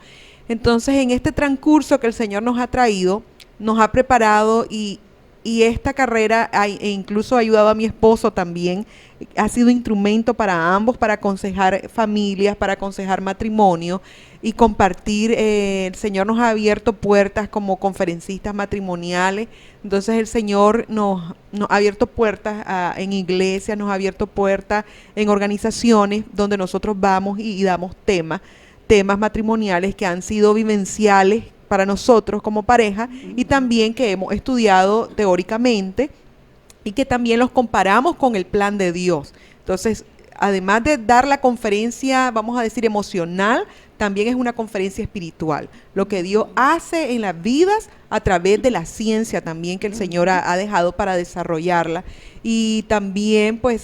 Entonces, en este transcurso que el Señor nos ha traído, nos ha preparado y esta carrera e incluso ha ayudado a mi esposo también, ha sido instrumento para ambos, para aconsejar familias, para aconsejar matrimonio y compartir. El Señor nos ha abierto puertas como conferencistas matrimoniales. Entonces el Señor nos ha abierto puertas en iglesias, nos ha abierto puertas en organizaciones donde nosotros vamos y damos temas matrimoniales que han sido vivenciales para nosotros como pareja y también que hemos estudiado teóricamente y que también los comparamos con el plan de Dios. Entonces, además de dar la conferencia, vamos a decir, emocional, también es una conferencia espiritual. Lo que Dios hace en las vidas a través de la ciencia también que el Señor ha dejado para desarrollarla. Y también, pues,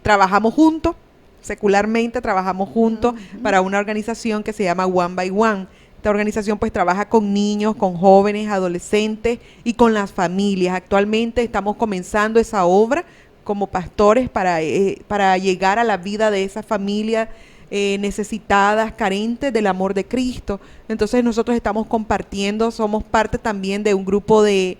trabajamos juntos, secularmente trabajamos juntos para una organización que se llama One by One. Esta organización pues trabaja con niños, con jóvenes, adolescentes y con las familias. Actualmente estamos comenzando esa obra como pastores para llegar a la vida de esas familias necesitadas, carentes del amor de Cristo. Entonces nosotros estamos compartiendo, somos parte también de un grupo de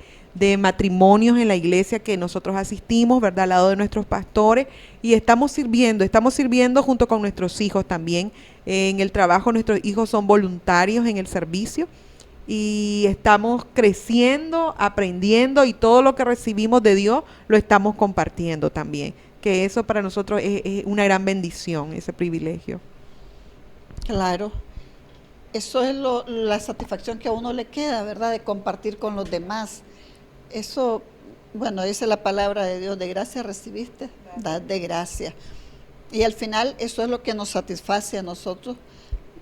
matrimonios en la iglesia que nosotros asistimos, ¿verdad? Al lado de nuestros pastores y estamos sirviendo junto con nuestros hijos también. En el trabajo nuestros hijos son voluntarios en el servicio y estamos creciendo, aprendiendo y todo lo que recibimos de Dios lo estamos compartiendo también, que eso para nosotros es una gran bendición, ese privilegio. Claro, eso es la satisfacción que a uno le queda, ¿verdad? De compartir con los demás. Eso, bueno, dice la palabra de Dios, de gracia recibiste, dad de gracia. Y al final eso es lo que nos satisface a nosotros,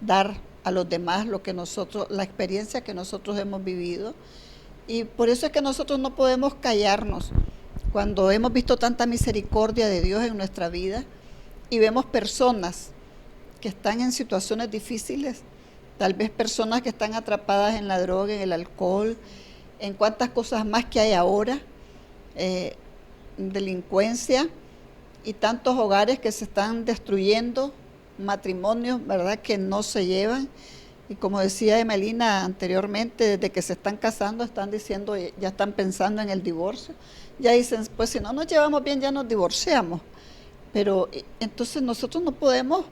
dar a los demás la experiencia que nosotros hemos vivido. Y por eso es que nosotros no podemos callarnos. Cuando hemos visto tanta misericordia de Dios en nuestra vida y vemos personas que están en situaciones difíciles, tal vez personas que están atrapadas en la droga, en el alcohol, en cuántas cosas más que hay ahora, delincuencia y tantos hogares que se están destruyendo, matrimonios, ¿verdad?, que no se llevan. Y como decía Emelina anteriormente, desde que se están casando están diciendo, ya están pensando en el divorcio. Ya dicen, pues si no nos llevamos bien ya nos divorciamos. Pero entonces nosotros no podemos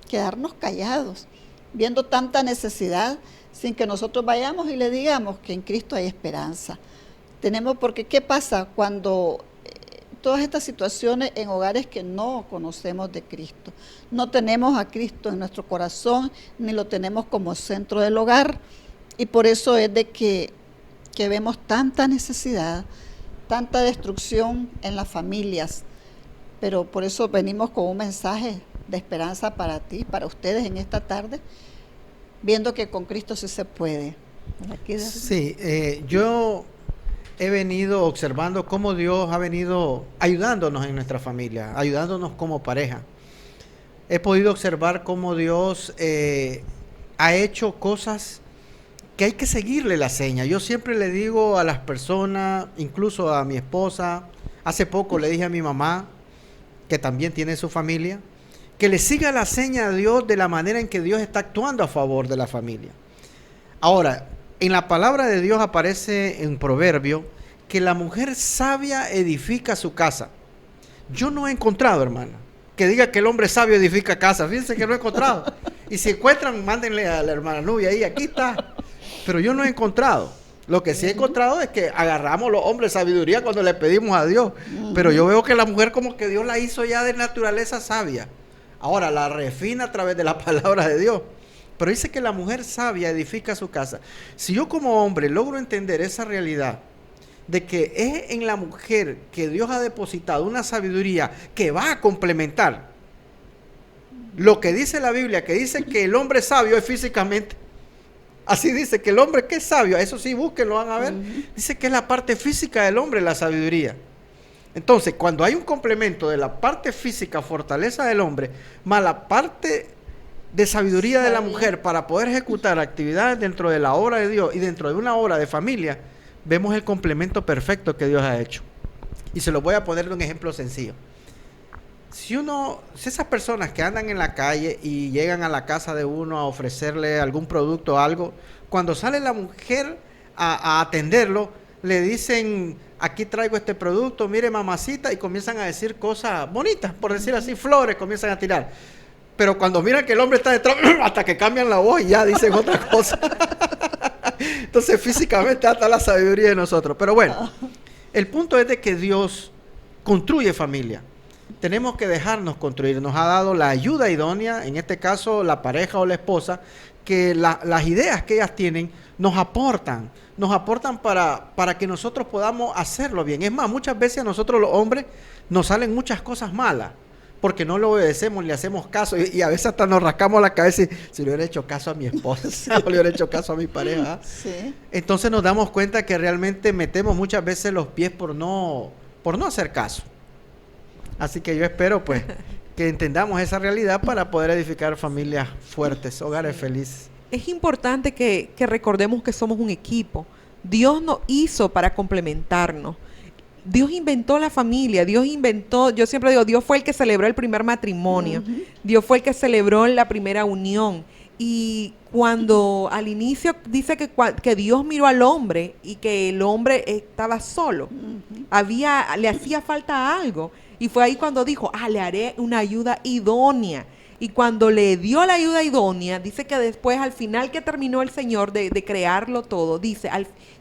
quedarnos callados, viendo tanta necesidad, sin que nosotros vayamos y le digamos que en Cristo hay esperanza. Porque ¿qué pasa cuando todas estas situaciones en hogares que no conocemos de Cristo? No tenemos a Cristo en nuestro corazón, ni lo tenemos como centro del hogar, y por eso es de que vemos tanta necesidad, tanta destrucción en las familias. Pero por eso venimos con un mensaje de esperanza para ti, para ustedes en esta tarde, viendo que con Cristo sí se puede. Sí, yo he venido observando cómo Dios ha venido ayudándonos en nuestra familia, ayudándonos como pareja. He podido observar cómo Dios ha hecho cosas que hay que seguirle la seña. Yo siempre le digo a las personas, incluso a mi esposa, hace poco le dije a mi mamá, que también tiene su familia, que le siga la seña a Dios de la manera en que Dios está actuando a favor de la familia. Ahora, en la palabra de Dios aparece en proverbio que la mujer sabia edifica su casa. Yo no he encontrado, hermana, que diga que el hombre sabio edifica casa. Fíjense que no he encontrado. Y si encuentran, mándenle a la hermana Nubia ahí, aquí está. Pero yo no he encontrado. Lo que sí he encontrado es que agarramos los hombres sabiduría cuando le pedimos a Dios. Pero yo veo que la mujer como que Dios la hizo ya de naturaleza sabia. Ahora la refina a través de la palabra de Dios. Pero dice que la mujer sabia edifica su casa. Si yo como hombre logro entender esa realidad de que es en la mujer que Dios ha depositado una sabiduría que va a complementar lo que dice la Biblia, que dice que el hombre sabio es físicamente. Así dice que el hombre que es sabio, eso sí, búsquenlo, van a ver. Dice que es la parte física del hombre, la sabiduría. Entonces, cuando hay un complemento de la parte física, fortaleza del hombre, más la parte de sabiduría de la mujer para poder ejecutar actividades dentro de la obra de Dios y dentro de una obra de familia, vemos el complemento perfecto que Dios ha hecho. Y se lo voy a poner de un ejemplo sencillo. Si esas personas que andan en la calle y llegan a la casa de uno a ofrecerle algún producto o algo, cuando sale la mujer a atenderlo, le dicen: aquí traigo este producto, mire mamacita, y comienzan a decir cosas bonitas, por decir así, flores comienzan a tirar. Pero cuando miran que el hombre está detrás, hasta que cambian la voz y ya dicen otra cosa. Entonces físicamente hasta la sabiduría de nosotros. Pero bueno, el punto es de que Dios construye familia. Tenemos que dejarnos construir. Nos ha dado la ayuda idónea, en este caso la pareja o la esposa, que las ideas que ellas tienen nos aportan para que nosotros podamos hacerlo bien. Es más, muchas veces a nosotros los hombres nos salen muchas cosas malas, porque no lo obedecemos, le hacemos caso, y a veces hasta nos rascamos la cabeza y si le hubiera hecho caso a mi esposa, o le hubiera hecho caso a mi pareja. Sí. Entonces nos damos cuenta que realmente metemos muchas veces los pies por no hacer caso. Así que yo espero pues que entendamos esa realidad para poder edificar familias fuertes, hogares felices. Es importante que recordemos que somos un equipo. Dios nos hizo para complementarnos. Dios inventó la familia, yo siempre digo, Dios fue el que celebró el primer matrimonio, Dios fue el que celebró la primera unión. Y cuando al inicio dice que Dios miró al hombre y que el hombre estaba solo, le hacía falta algo. Y fue ahí cuando dijo, le haré una ayuda idónea. Y cuando le dio la ayuda idónea, dice que después, al final que terminó el Señor de crearlo todo, dice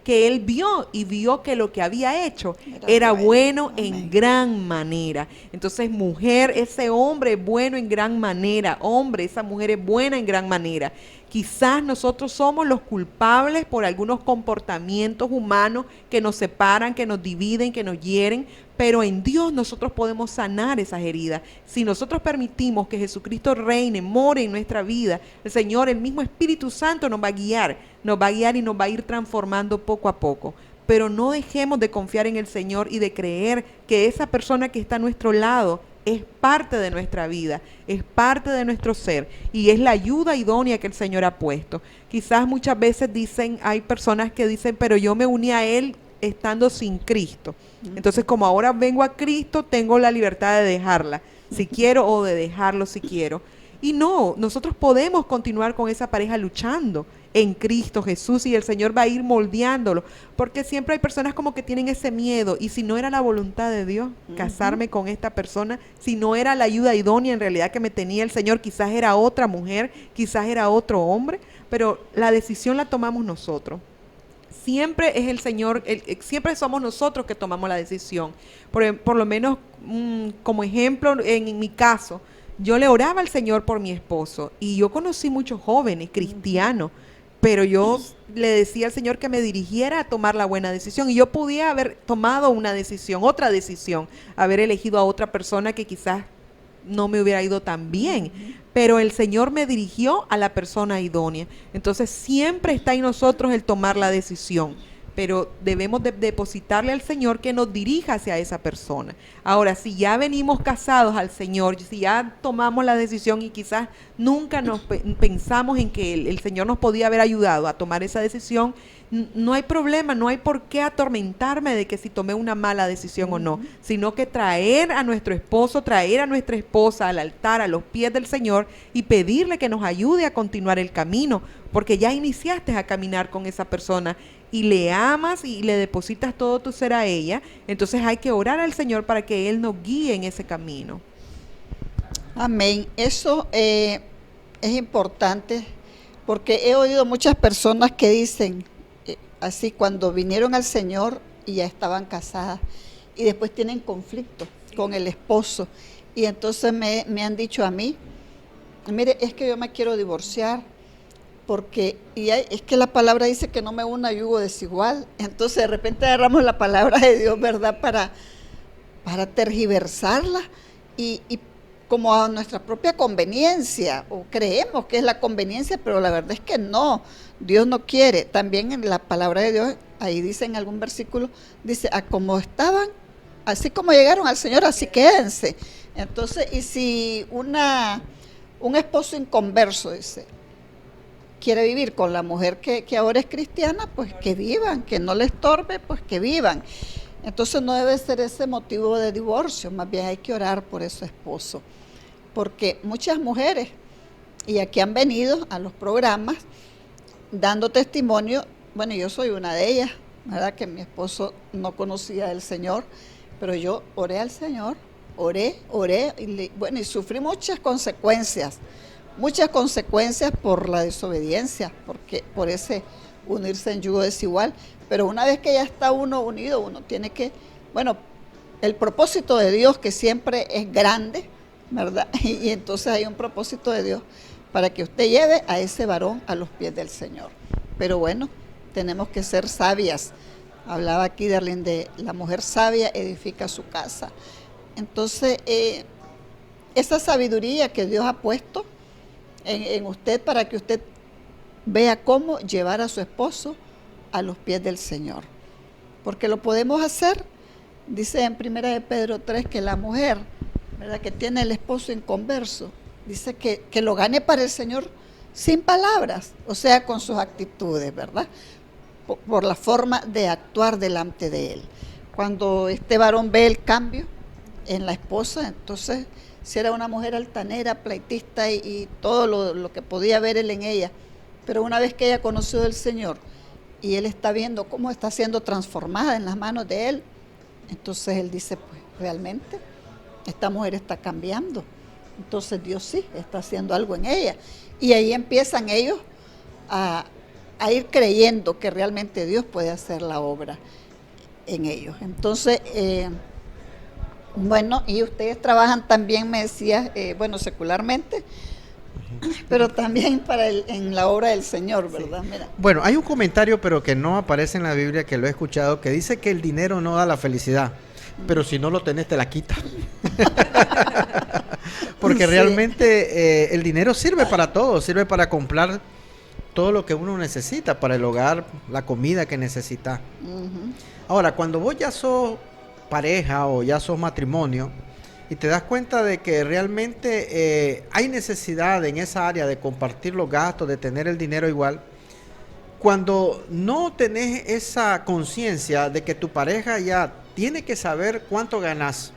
que Él vio que lo que había hecho era bueno en gran manera. Entonces, mujer, ese hombre es bueno en gran manera. Hombre, esa mujer es buena en gran manera. Quizás nosotros somos los culpables por algunos comportamientos humanos que nos separan, que nos dividen, que nos hieren, pero en Dios nosotros podemos sanar esas heridas. Si nosotros permitimos que Jesucristo reine, more en nuestra vida, el Señor, el mismo Espíritu Santo nos va a guiar y nos va a ir transformando poco a poco. Pero no dejemos de confiar en el Señor y de creer que esa persona que está a nuestro lado es parte de nuestra vida, es parte de nuestro ser y es la ayuda idónea que el Señor ha puesto. Quizás muchas veces hay personas que dicen, pero yo me uní a Él estando sin Cristo. Entonces, como ahora vengo a Cristo, tengo la libertad de dejarla, si quiero, o de dejarlo si quiero. Y no, nosotros podemos continuar con esa pareja luchando en Cristo Jesús y el Señor va a ir moldeándolo, porque siempre hay personas como que tienen ese miedo, y si no era la voluntad de Dios casarme con esta persona, si no era la ayuda idónea en realidad que me tenía el Señor, quizás era otra mujer, quizás era otro hombre, pero la decisión la tomamos nosotros. Siempre es el Señor, siempre somos nosotros que tomamos la decisión. Por lo menos, como ejemplo, en mi caso, yo le oraba al Señor por mi esposo y yo conocí muchos jóvenes cristianos, pero yo le decía al Señor que me dirigiera a tomar la buena decisión y yo podía haber tomado otra decisión, haber elegido a otra persona que quizás no me hubiera ido tan bien, pero el Señor me dirigió a la persona idónea. Entonces siempre está en nosotros el tomar la decisión, pero debemos depositarle al Señor que nos dirija hacia esa persona. Ahora, si ya venimos casados al Señor, si ya tomamos la decisión y quizás nunca nos pensamos en que el Señor nos podía haber ayudado a tomar esa decisión, no hay problema, no hay por qué atormentarme de que si tomé una mala decisión o no, sino que traer a nuestro esposo, traer a nuestra esposa al altar, a los pies del Señor y pedirle que nos ayude a continuar el camino, porque ya iniciaste a caminar con esa persona y le amas y le depositas todo tu ser a ella. Entonces hay que orar al Señor para que Él nos guíe en ese camino. Amén. Eso es importante, porque he oído muchas personas que dicen así cuando vinieron al Señor y ya estaban casadas y después tienen conflicto con el esposo y entonces me han dicho a mí, mire, es que yo me quiero divorciar porque es que la palabra dice que no me una yugo desigual. Entonces de repente agarramos la palabra de Dios, ¿verdad? Para tergiversarla y como a nuestra propia conveniencia, o creemos que es la conveniencia, pero la verdad es que no, Dios no quiere. También en la palabra de Dios, ahí dice en algún versículo, dice, a como estaban, así como llegaron al Señor, así quédense. Entonces, y si una un esposo inconverso, dice, quiere vivir con la mujer que ahora es cristiana, pues que vivan, que no le estorbe, pues que vivan. Entonces no debe ser ese motivo de divorcio, más bien hay que orar por ese esposo, porque muchas mujeres, y aquí han venido a los programas dando testimonio, bueno, yo soy una de ellas, ¿verdad? Que mi esposo no conocía del Señor, pero yo oré al Señor, oré, y sufrí muchas consecuencias por la desobediencia, porque por ese unirse en yugo desigual. Pero una vez que ya está uno unido, uno tiene que, bueno, el propósito de Dios que siempre es grande, ¿verdad? Y entonces hay un propósito de Dios para que usted lleve a ese varón a los pies del Señor. Pero bueno, tenemos que ser sabias. Hablaba aquí Darlene de la mujer sabia edifica su casa. Entonces, esa sabiduría que Dios ha puesto en usted para que usted vea cómo llevar a su esposo a los pies del Señor. Porque lo podemos hacer, dice en 1 de Pedro 3, que la mujer, ¿verdad?, que tiene el esposo inconverso, dice que lo gane para el Señor sin palabras, o sea, con sus actitudes, ¿verdad? Por la forma de actuar delante de él. Cuando este varón ve el cambio en la esposa, entonces, si era una mujer altanera, pleitista y todo lo que podía ver él en ella, pero una vez que ella conoció del Señor y él está viendo cómo está siendo transformada en las manos de él, entonces él dice, pues realmente esta mujer está cambiando, entonces Dios sí está haciendo algo en ella, y ahí empiezan ellos a ir creyendo que realmente Dios puede hacer la obra en ellos. Entonces, bueno, y ustedes trabajan también, me decías, bueno, secularmente, pero también en la obra del Señor, ¿verdad? Sí. Mira. Bueno, hay un comentario, pero que no aparece en la Biblia, que lo he escuchado, que dice que el dinero no da la felicidad, pero si no lo tenés te la quita. Porque Sí. realmente el dinero sirve para todo, sirve para comprar todo lo que uno necesita, para el hogar, la comida que necesita. Uh-huh. Ahora, cuando vos ya sos pareja o ya sos matrimonio y te das cuenta de que realmente hay necesidad en esa área de compartir los gastos, de tener el dinero igual, cuando no tenés esa conciencia de que tu pareja ya tiene que saber cuánto ganas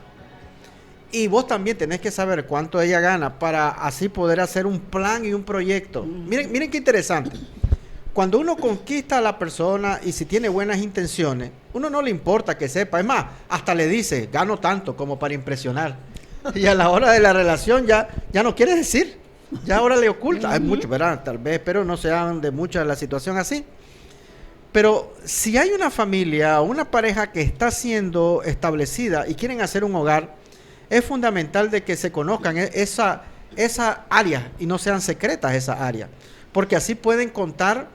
y vos también tenés que saber cuánto ella gana para así poder hacer un plan y un proyecto. Miren qué interesante. Cuando uno conquista a la persona y si tiene buenas intenciones, uno no le importa que sepa. Es más, hasta le dice, gano tanto como para impresionar. Y a la hora de la relación ya no quiere decir. Ya ahora le oculta. Hay mucho, ¿verdad? Tal vez, pero no sean de mucha la situación así. Pero si hay una familia o una pareja que está siendo establecida y quieren hacer un hogar, es fundamental de que se conozcan esa área y no sean secretas esas áreas. Porque así pueden contar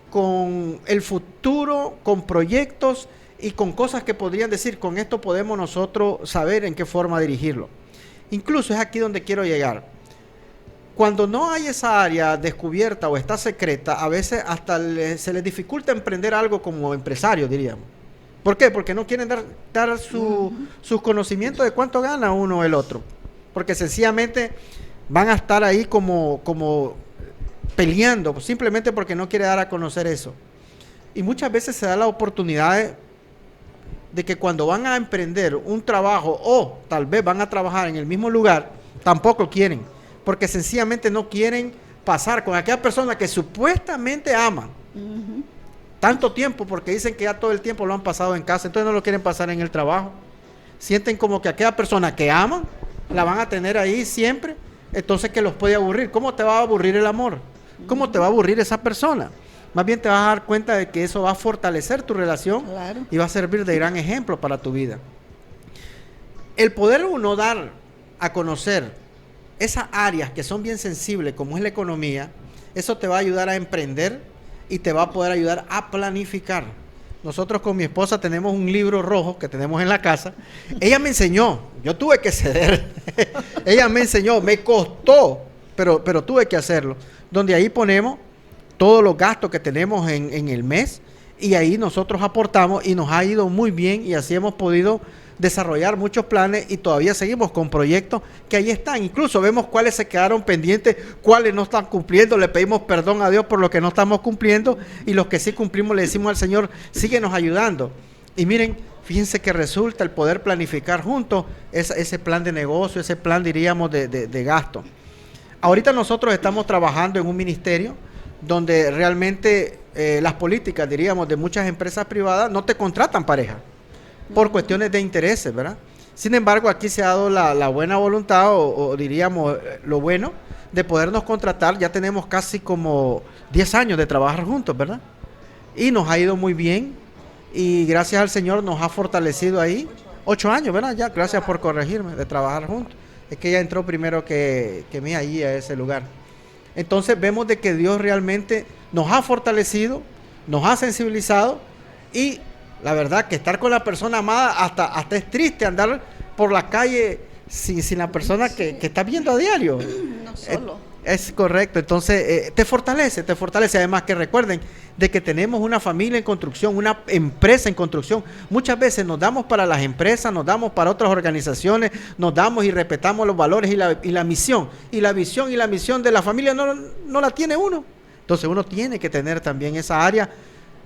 con el futuro, con proyectos y con cosas que podrían decir, con esto podemos nosotros saber en qué forma dirigirlo. Incluso es aquí donde quiero llegar. Cuando no hay esa área descubierta o está secreta, a veces hasta se les dificulta emprender algo como empresario, diríamos. ¿Por qué? Porque no quieren dar sus conocimientos de cuánto gana uno o el otro. Porque sencillamente van a estar ahí como peleando, simplemente porque no quiere dar a conocer eso. Y muchas veces se da la oportunidad de que cuando van a emprender un trabajo o tal vez van a trabajar en el mismo lugar, tampoco quieren, porque sencillamente no quieren pasar con aquella persona que supuestamente aman tanto tiempo, porque dicen que ya todo el tiempo lo han pasado en casa, entonces no lo quieren pasar en el trabajo. Sienten como que aquella persona que aman la van a tener ahí siempre, entonces que los puede aburrir. ¿Cómo te va a aburrir el amor? ¿Cómo te va a aburrir esa persona? Más bien te vas a dar cuenta de que eso va a fortalecer tu relación, claro, y va a servir de gran ejemplo para tu vida. El poder uno dar a conocer esas áreas que son bien sensibles, como es la economía, eso te va a ayudar a emprender y te va a poder ayudar a planificar. Nosotros con mi esposa tenemos un libro rojo que tenemos en la casa. Ella me enseñó, yo tuve que ceder. Ella me enseñó, me costó, pero tuve que hacerlo. Donde ahí ponemos todos los gastos que tenemos en el mes y ahí nosotros aportamos y nos ha ido muy bien y así hemos podido desarrollar muchos planes y todavía seguimos con proyectos que ahí están. Incluso vemos cuáles se quedaron pendientes, cuáles no están cumpliendo. Le pedimos perdón a Dios por lo que no estamos cumpliendo y los que sí cumplimos le decimos al Señor, síguenos ayudando. Y miren, fíjense que resulta el poder planificar juntos ese plan de negocio, ese plan, diríamos, de gasto. Ahorita nosotros estamos trabajando en un ministerio donde realmente las políticas, diríamos, de muchas empresas privadas no te contratan pareja por cuestiones de intereses, ¿verdad? Sin embargo, aquí se ha dado la buena voluntad o diríamos lo bueno de podernos contratar. Ya tenemos casi como 10 años de trabajar juntos, ¿verdad? Y nos ha ido muy bien y gracias al Señor nos ha fortalecido ahí. 8 años, ¿verdad? Ya, gracias por corregirme, de trabajar juntos. Es que ella entró primero que mí allí a ese lugar. Entonces vemos de que Dios realmente nos ha fortalecido, nos ha sensibilizado y la verdad que estar con la persona amada hasta es triste andar por la calle sin la persona que está viendo a diario. No solo. Es correcto, entonces te fortalece. Además que recuerden de que tenemos una familia en construcción, una empresa en construcción. Muchas veces nos damos para las empresas, nos damos para otras organizaciones, nos damos y respetamos los valores y la misión. Y la visión y la misión de la familia no la tiene uno. Entonces uno tiene que tener también esa área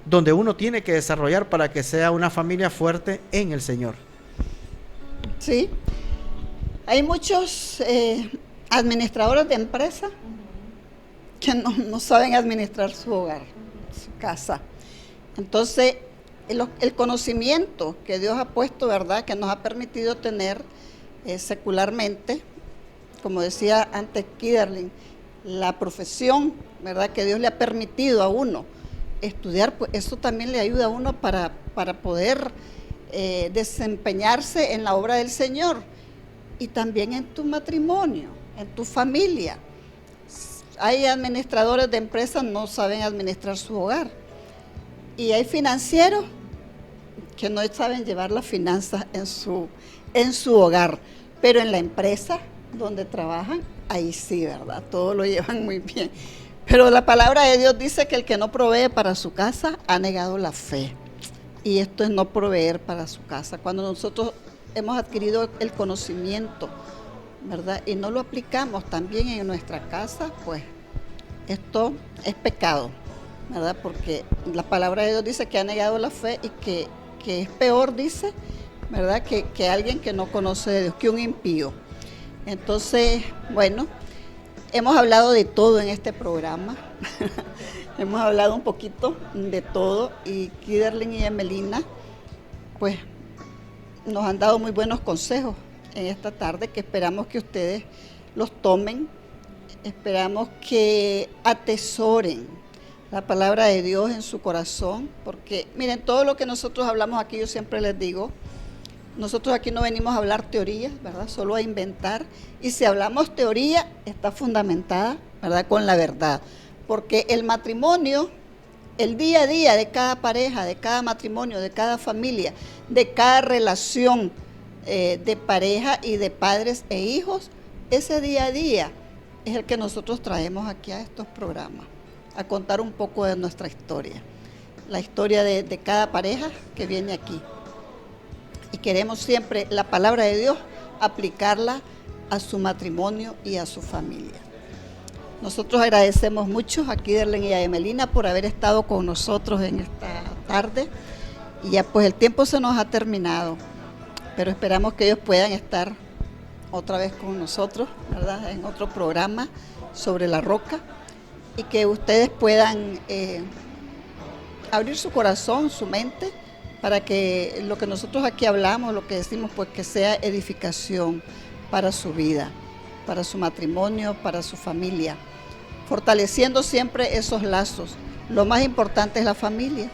donde uno tiene que desarrollar para que sea una familia fuerte en el Señor. Sí, hay muchos administradores de empresas que no saben administrar su hogar, su casa. Entonces, el conocimiento que Dios ha puesto, ¿verdad?, que nos ha permitido tener secularmente, como decía antes Kiderlin, la profesión, ¿verdad?, que Dios le ha permitido a uno estudiar, pues eso también le ayuda a uno para poder desempeñarse en la obra del Señor y también en tu matrimonio, en tu familia. Hay administradores de empresas que no saben administrar su hogar y hay financieros que no saben llevar las finanzas en su hogar, pero en la empresa donde trabajan, ahí sí, ¿verdad? Todo lo llevan muy bien. Pero la palabra de Dios dice que el que no provee para su casa ha negado la fe. Y esto es no proveer para su casa. Cuando nosotros hemos adquirido el conocimiento, ¿verdad?, y no lo aplicamos también en nuestra casa, pues esto es pecado, ¿verdad? Porque la palabra de Dios dice que ha negado la fe y que es peor, dice, ¿verdad?, que alguien que no conoce de Dios, que un impío. Entonces, bueno, hemos hablado de todo en este programa. Hemos hablado un poquito de todo y Kiderlin y Emelina, pues, nos han dado muy buenos consejos en esta tarde que esperamos que ustedes los tomen, esperamos que atesoren la palabra de Dios en su corazón, porque miren, todo lo que nosotros hablamos aquí, yo siempre les digo, nosotros aquí no venimos a hablar teorías, ¿verdad?, solo a inventar, y si hablamos teoría, está fundamentada, ¿verdad?, con la verdad, porque el matrimonio, el día a día de cada pareja, de cada matrimonio, de cada familia, de cada relación de pareja y de padres e hijos, ese día a día es el que nosotros traemos aquí a estos programas, a contar un poco de nuestra historia, la historia de cada pareja que viene aquí. Y queremos siempre la palabra de Dios aplicarla a su matrimonio y a su familia. Nosotros agradecemos mucho a Kiderlin y a Emelina por haber estado con nosotros en esta tarde. Y ya pues el tiempo se nos ha terminado, pero esperamos que ellos puedan estar otra vez con nosotros, ¿verdad?, en otro programa sobre la roca y que ustedes puedan abrir su corazón, su mente, para que lo que nosotros aquí hablamos, lo que decimos, pues que sea edificación para su vida, para su matrimonio, para su familia, fortaleciendo siempre esos lazos. Lo más importante es la familia.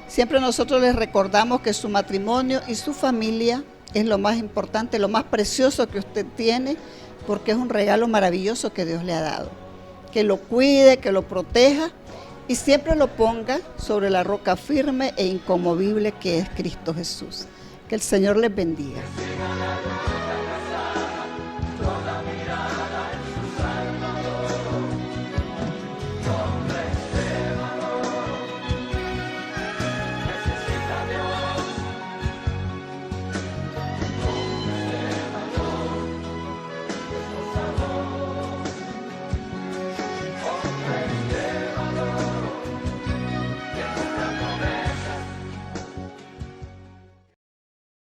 Siempre nosotros les recordamos que su matrimonio y su familia es lo más importante, lo más precioso que usted tiene, porque es un regalo maravilloso que Dios le ha dado. Que lo cuide, que lo proteja y siempre lo ponga sobre la roca firme e inconmovible que es Cristo Jesús. Que el Señor les bendiga.